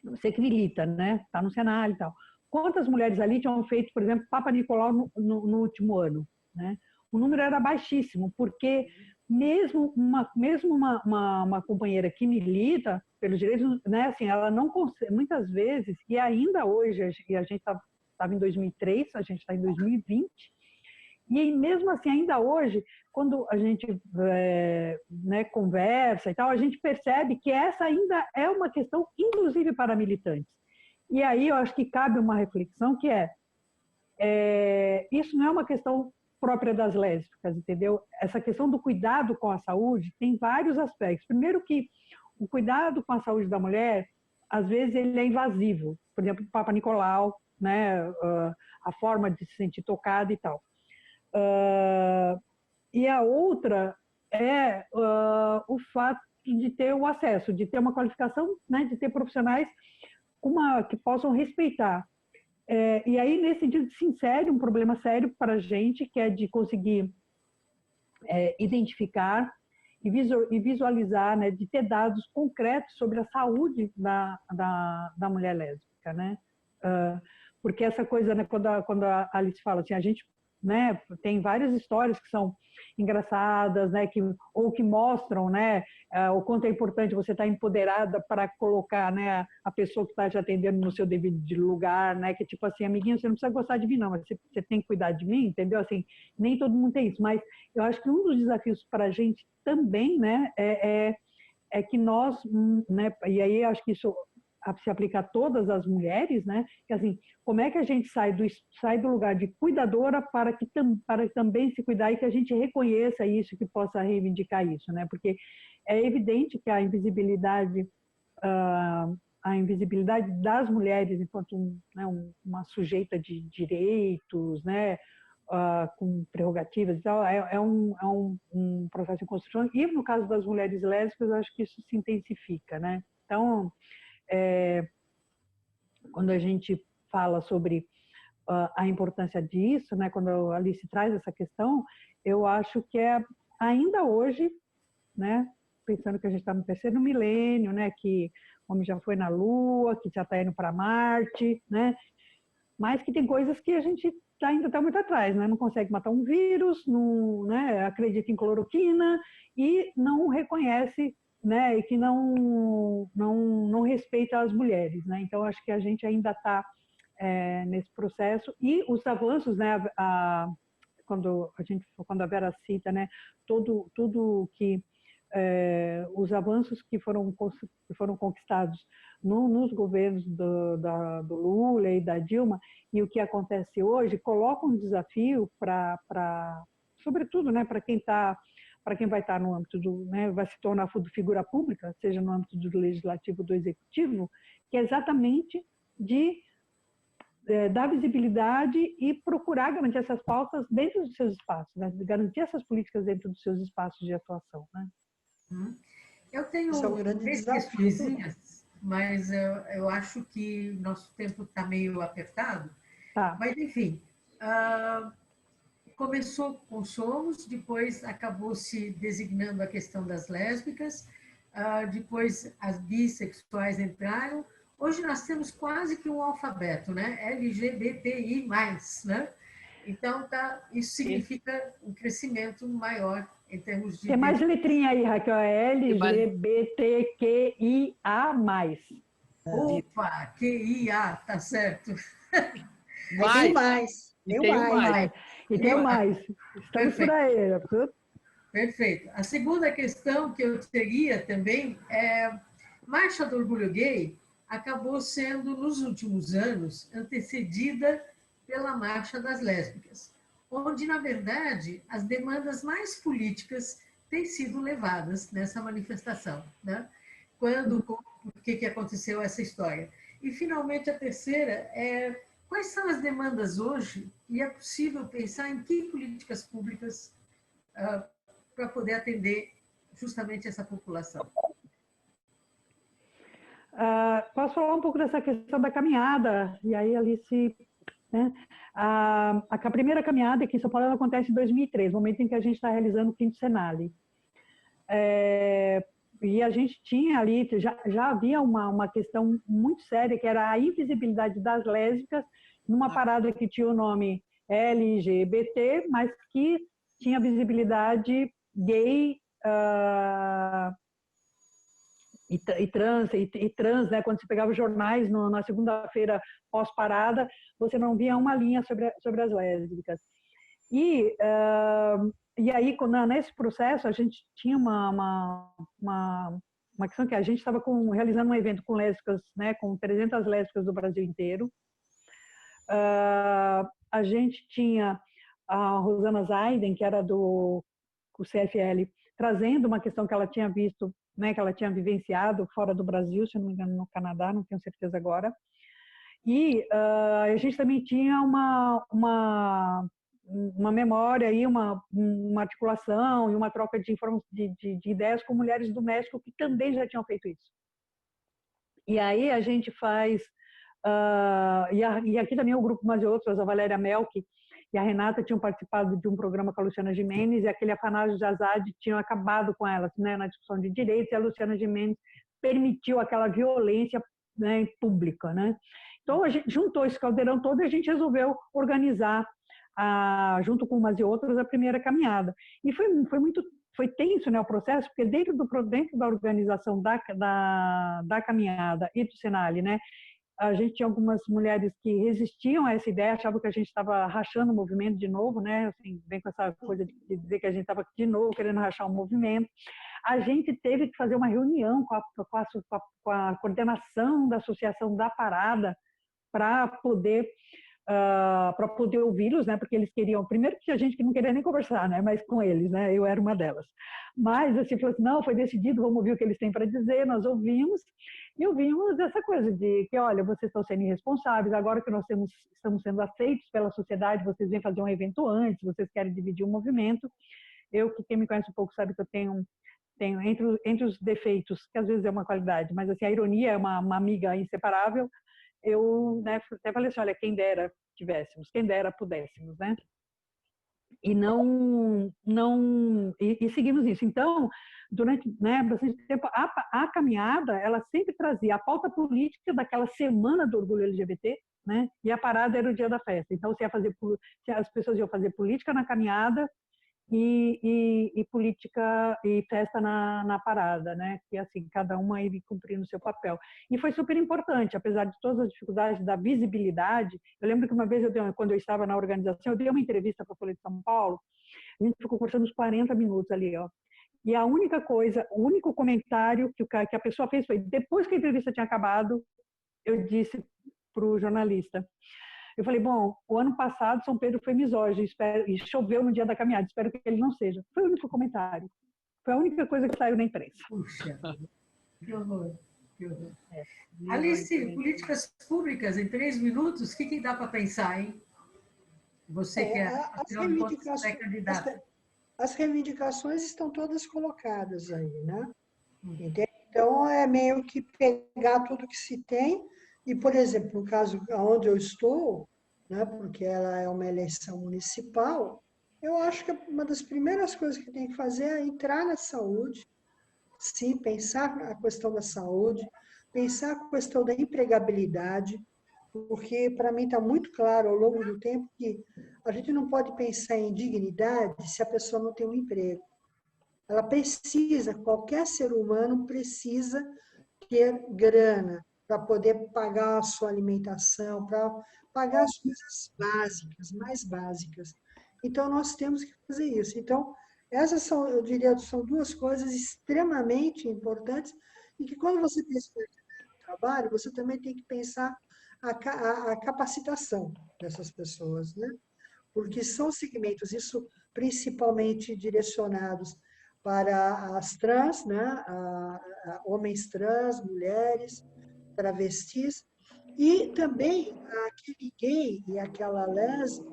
você que milita, né? Está no Senado e tal. Quantas mulheres ali tinham feito, por exemplo, Papa Nicolau no último ano, né? O número era baixíssimo, porque mesmo uma companheira que milita pelos direitos, né, assim, ela não consegue, muitas vezes, e ainda hoje, e a gente estava em 2003, a gente está em 2020, E mesmo assim, ainda hoje, quando a gente né, conversa e tal, a gente percebe que essa ainda é uma questão, inclusive para militantes. E aí eu acho que cabe uma reflexão que isso não é uma questão própria das lésbicas, entendeu? Essa questão do cuidado com a saúde tem vários aspectos. Primeiro que o cuidado com a saúde da mulher, às vezes ele é invasivo. Por exemplo, o Papa Nicolau, né, a forma de se sentir tocada e tal. E a outra é o fato de ter o acesso, de ter uma qualificação, né, de ter profissionais que possam respeitar. E aí, nesse sentido, se insere um problema sério para a gente, que é de conseguir identificar e visualizar, né, de ter dados concretos sobre a saúde da mulher lésbica, né? Porque essa coisa, né, quando a Alice fala assim, a gente, né, tem várias histórias que são engraçadas, né, ou que mostram, né, o quanto é importante você estar empoderada para colocar, né, a pessoa que está te atendendo no seu devido lugar, né, que tipo assim, amiguinho, você não precisa gostar de mim não, mas você tem que cuidar de mim, entendeu? Assim, nem todo mundo tem isso, mas eu acho que um dos desafios para a gente também, né, é que nós, né, e aí acho que isso se aplica a todas as mulheres, né? Que assim, como é que a gente sai do lugar de cuidadora para também se cuidar e que a gente reconheça isso, que possa reivindicar isso, né? Porque é evidente que a invisibilidade das mulheres enquanto uma sujeita de direitos, né? Com prerrogativas e tal, é um processo de construção. E no caso das mulheres lésbicas, eu acho que isso se intensifica, né? Então, quando a gente fala sobre a importância disso, né, quando a Alice traz essa questão, eu acho que ainda hoje, né, pensando que a gente está no terceiro milênio, né, que o homem já foi na Lua, que já está indo para Marte, né, mas que tem coisas que a gente ainda está muito atrás, né, não consegue matar um vírus, não, né, acredita em cloroquina e não reconhece, né, e que não respeita as mulheres, né? Então acho que a gente ainda está nesse processo e os avanços, né? Quando a Vera cita, né, tudo que os avanços que foram conquistados nos governos do Lula e da Dilma e o que acontece hoje coloca um desafio sobretudo, né, para quem vai estar no âmbito né, vai se tornar figura pública, seja no âmbito do legislativo ou do executivo, que é exatamente de dar visibilidade e procurar garantir essas pautas dentro dos seus espaços, né? Garantir essas políticas dentro dos seus espaços de atuação, né? Eu tenho três questõezinhas, mas eu acho que nosso tempo está meio apertado. Tá. Mas, enfim, começou com Somos, depois acabou se designando a questão das lésbicas, depois as bissexuais entraram. Hoje nós temos quase que um alfabeto, né? LGBTI+, né? Então, isso significa um crescimento maior em termos de... Tem mais letrinha aí, Raquel, LGBTQIA+. Opa, QIA, tá certo. Tem mais. E tem mais. E tem mais. Estamos por aí. Perfeito. A segunda questão que eu teria também é Marcha do Orgulho Gay acabou sendo, nos últimos anos, antecedida pela Marcha das Lésbicas, onde, na verdade, as demandas mais políticas têm sido levadas nessa manifestação, né? Por que aconteceu essa história? E, finalmente, a terceira é quais são as demandas hoje e é possível pensar em que políticas públicas para poder atender justamente essa população? Posso falar um pouco dessa questão da caminhada? E aí, Alice, né? A primeira caminhada aqui em São Paulo ela acontece em 2003, momento em que a gente está realizando o 5º Senale. E a gente tinha ali, já havia uma questão muito séria, que era a invisibilidade das lésbicas, numa parada que tinha o nome LGBT, mas que tinha visibilidade gay, e trans, né? Quando você pegava os jornais na segunda-feira pós-parada, você não via uma linha sobre as lésbicas. E aí, nesse processo, a gente tinha uma questão que a gente estava realizando um evento com lésbicas, né, com 300 lésbicas do Brasil inteiro. A gente tinha a Rosana Zaiden, que era do CFL, trazendo uma questão que ela tinha visto, né, que ela tinha vivenciado fora do Brasil, se não me engano, no Canadá, não tenho certeza agora. E a gente também tinha uma memória aí, uma articulação e uma troca de ideias com mulheres do México que também já tinham feito isso. E aí a gente faz, e aqui também o grupo mais outros, a Valéria Melk e a Renata tinham participado de um programa com a Luciana Gimenez, e aquele Afanásio de Azad tinham acabado com elas, né, na discussão de direitos, e a Luciana Gimenez permitiu aquela violência, né, pública, né? Então, a gente juntou esse caldeirão todo e a gente resolveu organizar, junto com umas e outras, a primeira caminhada. E foi tenso, né, o processo, porque dentro da organização da caminhada e do Senali, né, a gente tinha algumas mulheres que resistiam a essa ideia, achavam que a gente estava rachando o movimento de novo, né, assim, vem com essa coisa de dizer que a gente estava de novo querendo rachar o movimento. A gente teve que fazer uma reunião com a coordenação da Associação da Parada para poder ouvi-los, né? Porque eles queriam, primeiro que a gente que não queria nem conversar, né? Mas com eles, né? Eu era uma delas. Mas assim, falou assim, não, foi decidido, vamos ouvir o que eles têm para dizer. Nós ouvimos e ouvimos essa coisa de que, olha, vocês estão sendo irresponsáveis. Agora que nós estamos sendo aceitos pela sociedade, vocês vêm fazer um evento antes, vocês querem dividir o movimento. Que quem me conhece um pouco sabe que eu tenho entre os defeitos, que às vezes é uma qualidade, mas assim, a ironia é uma amiga inseparável. Eu, né, até falei assim, olha, quem dera tivéssemos, quem dera pudéssemos, né? E e seguimos isso. Então, durante, né, bastante tempo, a caminhada, ela sempre trazia a pauta política daquela semana do orgulho LGBT, né? E a parada era o dia da festa. Então, as pessoas iam fazer política na caminhada e política e festa na parada, né? Que assim, cada uma ia cumprindo o seu papel. E foi super importante, apesar de todas as dificuldades da visibilidade. Eu lembro que uma vez, quando eu estava na organização, eu dei uma entrevista para a Folha de São Paulo, a gente ficou conversando uns 40 minutos ali, ó. E a única coisa, o único comentário que a pessoa fez foi, depois que a entrevista tinha acabado, eu disse para o jornalista, eu falei, bom, o ano passado São Pedro foi misógino e choveu no dia da caminhada, espero que ele não seja. Foi o único comentário. Foi a única coisa que saiu na imprensa. Puxa, que horror, que horror. Alice, políticas públicas em 3 minutos, o que dá para pensar, hein? Você que é candidata. As reivindicações estão todas colocadas aí, né? Então, é meio que pegar tudo que se tem. E, por exemplo, no caso onde eu estou, né, porque ela é uma eleição municipal, eu acho que uma das primeiras coisas que tem que fazer é entrar na saúde, sim, pensar a questão da saúde, pensar a questão da empregabilidade, porque para mim está muito claro ao longo do tempo que a gente não pode pensar em dignidade se a pessoa não tem um emprego. Ela precisa, qualquer ser humano precisa ter grana para poder pagar a sua alimentação, para pagar as coisas básicas, mais básicas. Então, nós temos que fazer isso. Então, essas são, eu diria, são 2 coisas extremamente importantes e que quando você pensa no trabalho, você também tem que pensar a capacitação dessas pessoas, né? Porque são segmentos, isso principalmente direcionados para as trans, né? Homens trans, mulheres, travestis, e também aquele gay e aquela lésbica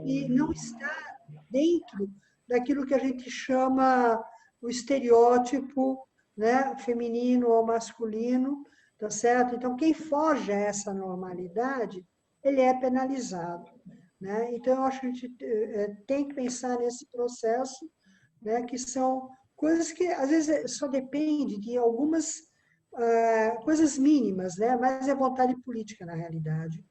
que não está dentro daquilo que a gente chama o estereótipo, né, feminino ou masculino, tá certo? Então, quem foge a essa normalidade, ele é penalizado, né? Então, eu acho que a gente tem que pensar nesse processo, né, que são coisas que, às vezes, só depende de algumas coisas mínimas, né? Mas é vontade política, na realidade.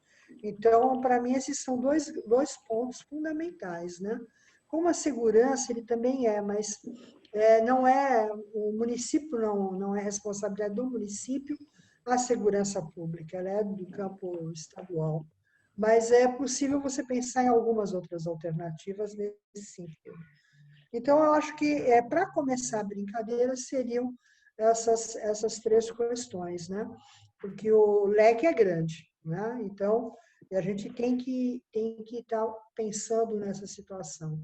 Então, para mim, esses são dois pontos fundamentais, né? Como a segurança, ele também mas não é, o município não é responsabilidade do município a segurança pública, ela é do campo estadual. mas é possível você pensar em algumas outras alternativas nesse sentido. Então, eu acho que, para começar a brincadeira, seriam essas três questões, né? Porque o leque é grande, né? Então, a gente tem que estar pensando nessa situação.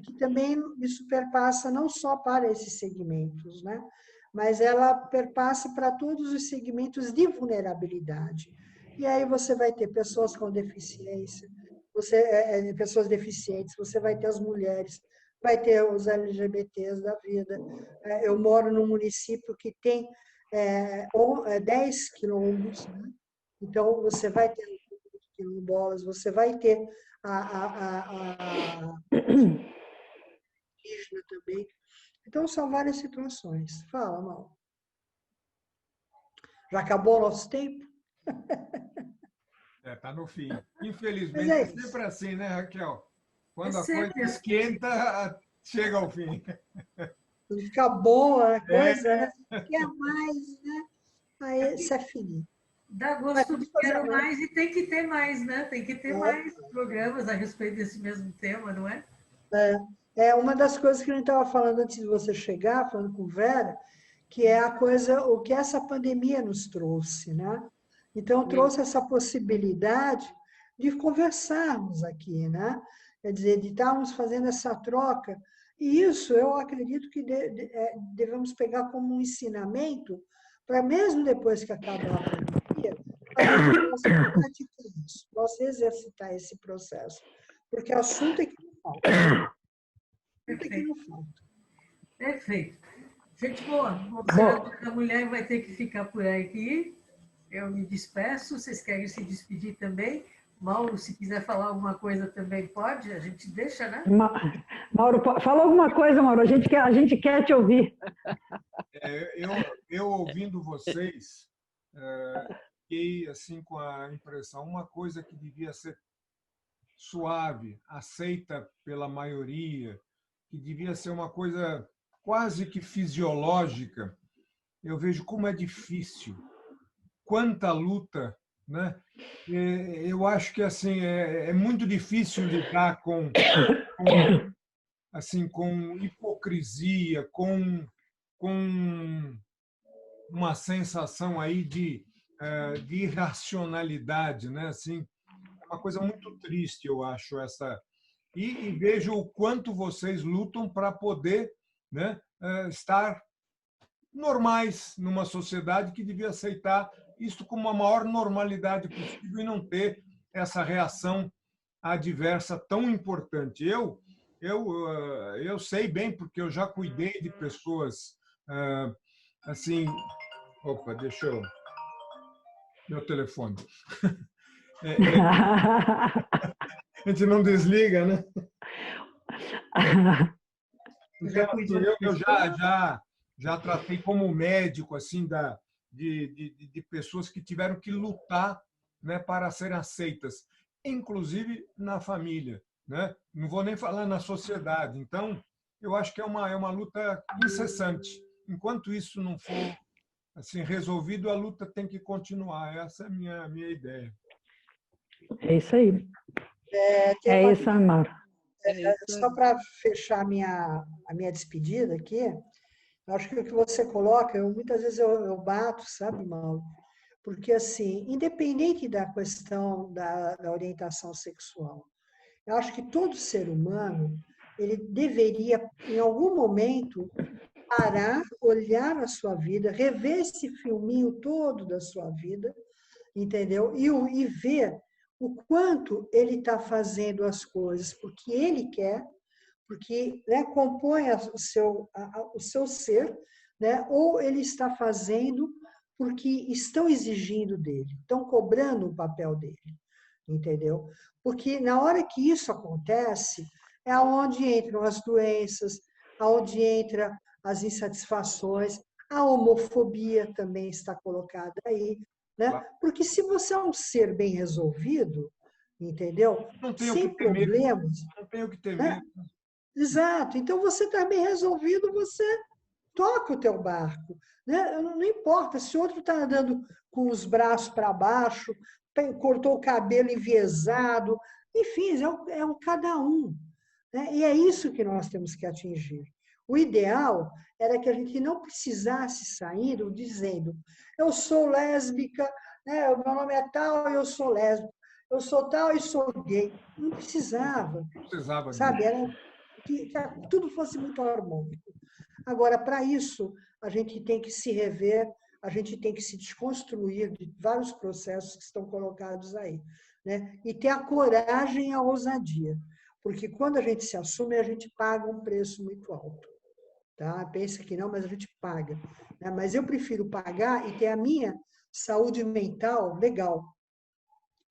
Que também isso perpassa não só para esses segmentos, né? Mas ela perpassa para todos os segmentos de vulnerabilidade. E aí você vai ter pessoas com deficiência, pessoas deficientes, você vai ter as mulheres, vai ter os LGBTs da vida. Eu moro num município que tem 10 quilombos, né? Então você vai ter quilombolas, você vai ter a indígena também. Então, são várias situações. Fala, Mal. Já acabou o nosso tempo? Tá no fim. Infelizmente, Mas é é isso. sempre assim, né, Raquel? Quando É a coisa sempre assim. esquenta, chega ao fim. Quando fica boa a coisa, né? Você quer mais, né? Aí isso é finito. Dá Mas gosto vamos de fazer quero mais. mais e tem que ter mais, né? Tem que ter mais programas a respeito desse mesmo tema, não é? Uma das coisas que a gente estava falando antes de você chegar, falando com Vera, que é o que essa pandemia nos trouxe, né? Então, trouxe essa possibilidade de conversarmos aqui, né? Quer dizer, de estarmos fazendo essa troca. E isso eu acredito que devemos pegar como um ensinamento para, mesmo depois que acabar a pandemia, a gente possa praticar isso, possa exercitar esse processo. Porque assunto é que não falta. Assunto é que não falta. Perfeito. Gente boa, o Observatório da Mulher vai ter que ficar por aqui. Eu me despeço. Vocês querem se despedir também? Mauro, se quiser falar alguma coisa também pode, a gente deixa, né? Mauro, fala alguma coisa, Mauro, a gente quer te ouvir. Eu ouvindo vocês, fiquei assim com a impressão, uma coisa que devia ser suave, aceita pela maioria, que devia ser uma coisa quase que fisiológica. Eu vejo como é difícil, quanta luta, né? Eu acho que assim é muito difícil lidar com hipocrisia, com uma sensação aí de irracionalidade, né? Assim, é uma coisa muito triste, eu acho essa. E vejo o quanto vocês lutam para poder, né, estar normais numa sociedade que devia aceitar isto como a maior normalidade possível e não ter essa reação adversa tão importante. Eu sei bem, porque eu já cuidei de pessoas assim. Opa, deixa eu. Meu telefone. A gente não desliga, né? Então, eu já tratei como médico assim de pessoas que tiveram que lutar, né, para serem aceitas, inclusive na família, né? Não vou nem falar na sociedade. Então, eu acho que é uma luta incessante. Enquanto isso não for assim resolvido, a luta tem que continuar. Essa é a minha ideia. É isso aí. É isso, Mauro. Só para fechar a minha despedida aqui, eu acho que o que você coloca, muitas vezes eu bato, sabe, Mauro? Porque, assim, independente da questão da orientação sexual, eu acho que todo ser humano, ele deveria, em algum momento, parar, olhar a sua vida, rever esse filminho todo da sua vida, entendeu? E ver o quanto ele está fazendo as coisas porque ele quer, porque, né, compõe o seu ser, né, ou ele está fazendo porque estão exigindo dele, estão cobrando o papel dele, entendeu? Porque na hora que isso acontece, é onde entram as doenças, aonde entra as insatisfações, a homofobia também está colocada aí, né? Porque se você é um ser bem resolvido, entendeu? Sem problemas, não tenho que ter né? medo. Exato. Então você está bem resolvido, você toca o teu barco, né? Não importa se o outro está andando com os braços para baixo, cortou o cabelo enviesado, enfim, é um cada um. Né? E é isso que nós temos que atingir. O ideal era que a gente não precisasse sair dizendo eu sou lésbica, né? O meu nome é tal e eu sou lésbica, eu sou tal e sou gay. Não precisava. Não precisava Sabe? disso. Era que tudo fosse muito harmônico. Agora, para isso, a gente tem que se rever, a gente tem que se desconstruir de vários processos que estão colocados aí. Né? E ter a coragem e a ousadia. Porque quando a gente se assume, a gente paga um preço muito alto. Tá? Pensa que não, mas a gente paga. Né? Mas eu prefiro pagar e ter a minha saúde mental legal.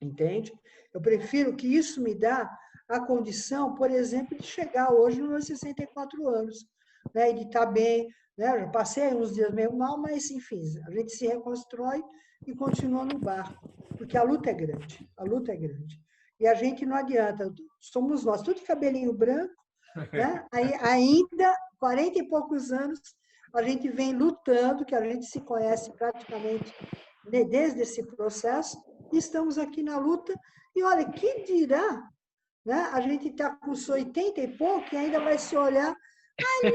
Entende? Eu prefiro que isso me dá a condição, por exemplo, de chegar hoje nos meus 64 anos, né? E de estar bem, né? Eu já passei uns dias meio mal, mas, enfim, a gente se reconstrói e continua no barco, porque a luta é grande, a luta é grande. E a gente não adianta, somos nós, tudo de cabelinho branco, né? Aí, ainda, 40 e poucos anos, a gente vem lutando, que a gente se conhece praticamente desde esse processo, e estamos aqui na luta, e olha, que dirá, né? A gente está com os 80 e pouco e ainda vai se olhar ali,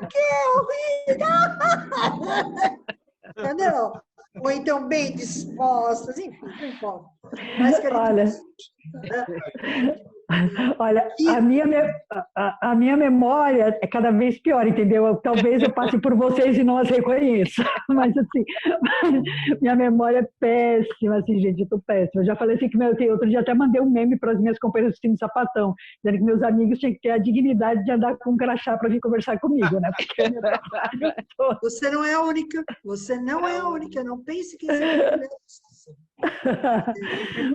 que horrível! Entendeu? Ou então bem dispostas, enfim, não importa. Mas que a gente... Olha, a minha memória é cada vez pior, entendeu? Talvez eu passe por vocês e não as reconheça, mas assim, minha memória é péssima, assim, gente, eu tô péssima. Eu já falei assim que outro dia até mandei um meme para as minhas companheiras de sapatão, dizendo que meus amigos tinham que ter a dignidade de andar com um crachá para vir conversar comigo, né? Porque meu trabalho todo... Você não é a única, você não é a única, não pense que isso é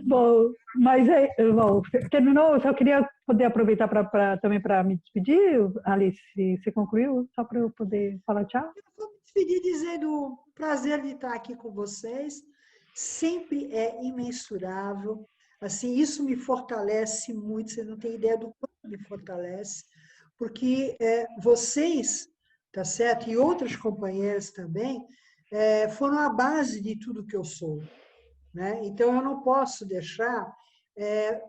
Bom, mas bom, terminou? Eu só queria poder aproveitar também para me despedir, Alice. Você concluiu? Só para eu poder falar tchau? Eu vou me despedir dizendo o prazer de estar aqui com vocês. Sempre é imensurável. Assim, isso me fortalece muito. Você não tem ideia do quanto me fortalece, porque vocês, tá certo? E outras companheiras também foram a base de tudo que eu sou. Né? Então, eu não posso deixar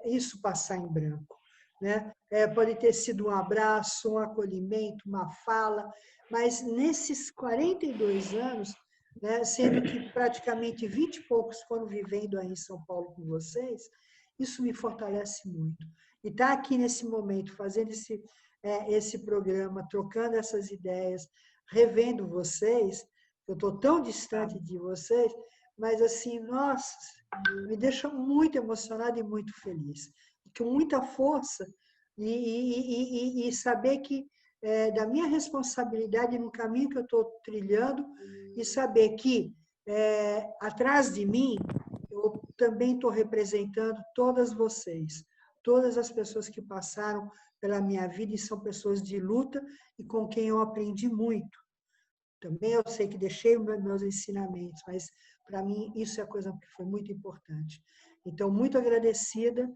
isso passar em branco. Né? Pode ter sido um abraço, um acolhimento, uma fala, mas nesses 42 anos, né, sendo que praticamente 20 e poucos foram vivendo aí em São Paulo com vocês, isso me fortalece muito. E estar aqui nesse momento, fazendo esse programa, trocando essas ideias, revendo vocês, eu estou tão distante de vocês, mas assim, nossa, me deixa muito emocionada e muito feliz. Com muita força e saber que da minha responsabilidade no caminho que eu estou trilhando e saber que atrás de mim eu também estou representando todas vocês, todas as pessoas que passaram pela minha vida e são pessoas de luta e com quem eu aprendi muito. Também eu sei que deixei meus ensinamentos, mas para mim isso é a coisa que foi muito importante. Então, muito agradecida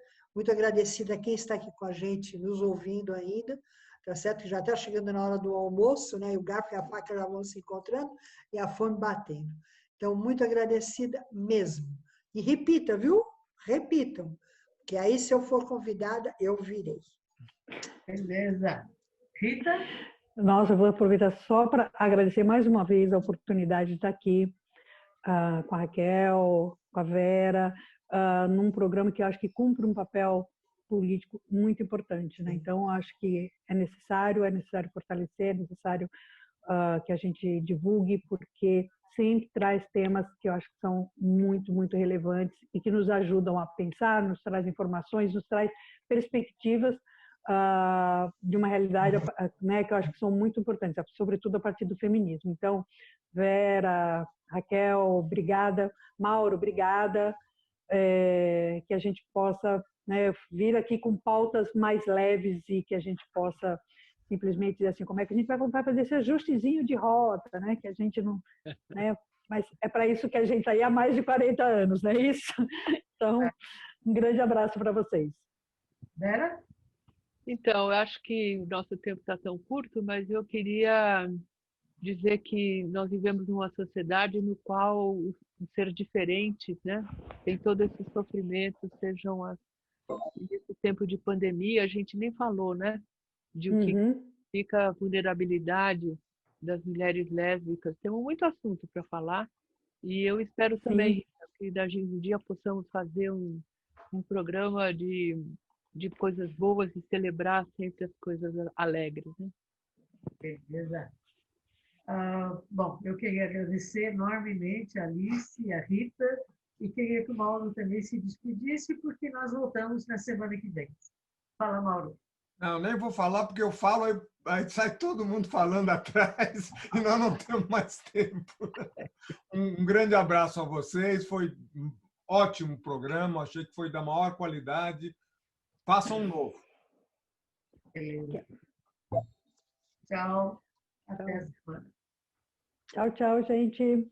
a quem está aqui com a gente, nos ouvindo ainda, tá certo? Já está chegando na hora do almoço, né? E o garfo e a faca já vão se encontrando e a fome batendo. Então, muito agradecida mesmo. E repita, viu? Repitam, que aí se eu for convidada, eu virei. Beleza. Rita? Nossa, eu vou aproveitar só para agradecer mais uma vez a oportunidade de estar aqui com a Raquel, com a Vera, num programa que eu acho que cumpre um papel político muito importante, né? Então, acho que é necessário fortalecer, é necessário que a gente divulgue, porque sempre traz temas que eu acho que são muito, muito relevantes e que nos ajudam a pensar, nos traz informações, nos traz perspectivas de uma realidade, né, que eu acho que são muito importantes, sobretudo a partir do feminismo. Então, Vera, Raquel, obrigada. Mauro, obrigada. Que a gente possa, né, vir aqui com pautas mais leves e que a gente possa simplesmente dizer assim, como é que a gente vai fazer esse ajustezinho de rota, né, que a gente não... Né, mas é para isso que a gente está aí há mais de 40 anos, não é isso? Então, um grande abraço para vocês. Vera? Então, eu acho que o nosso tempo está tão curto, mas eu queria dizer que nós vivemos numa sociedade no qual o ser diferente, né, tem todo esse sofrimento, sejam nesse tempo de pandemia, a gente nem falou, né, de o que fica a vulnerabilidade das mulheres lésbicas. Temos muito assunto para falar e eu espero também Sim. que daqui um dia possamos fazer um programa de coisas boas e celebrar sempre as coisas alegres, né? Beleza. Bom, eu queria agradecer enormemente a Alice e a Rita e queria que o Mauro também se despedisse, porque nós voltamos na semana que vem. Fala, Mauro. Não, nem vou falar, porque eu falo, aí sai todo mundo falando atrás e nós não temos mais tempo. Um grande abraço a vocês, foi um ótimo programa, achei que foi da maior qualidade. Façam um novo. Tchau. Até a semana. Tchau, tchau, gente.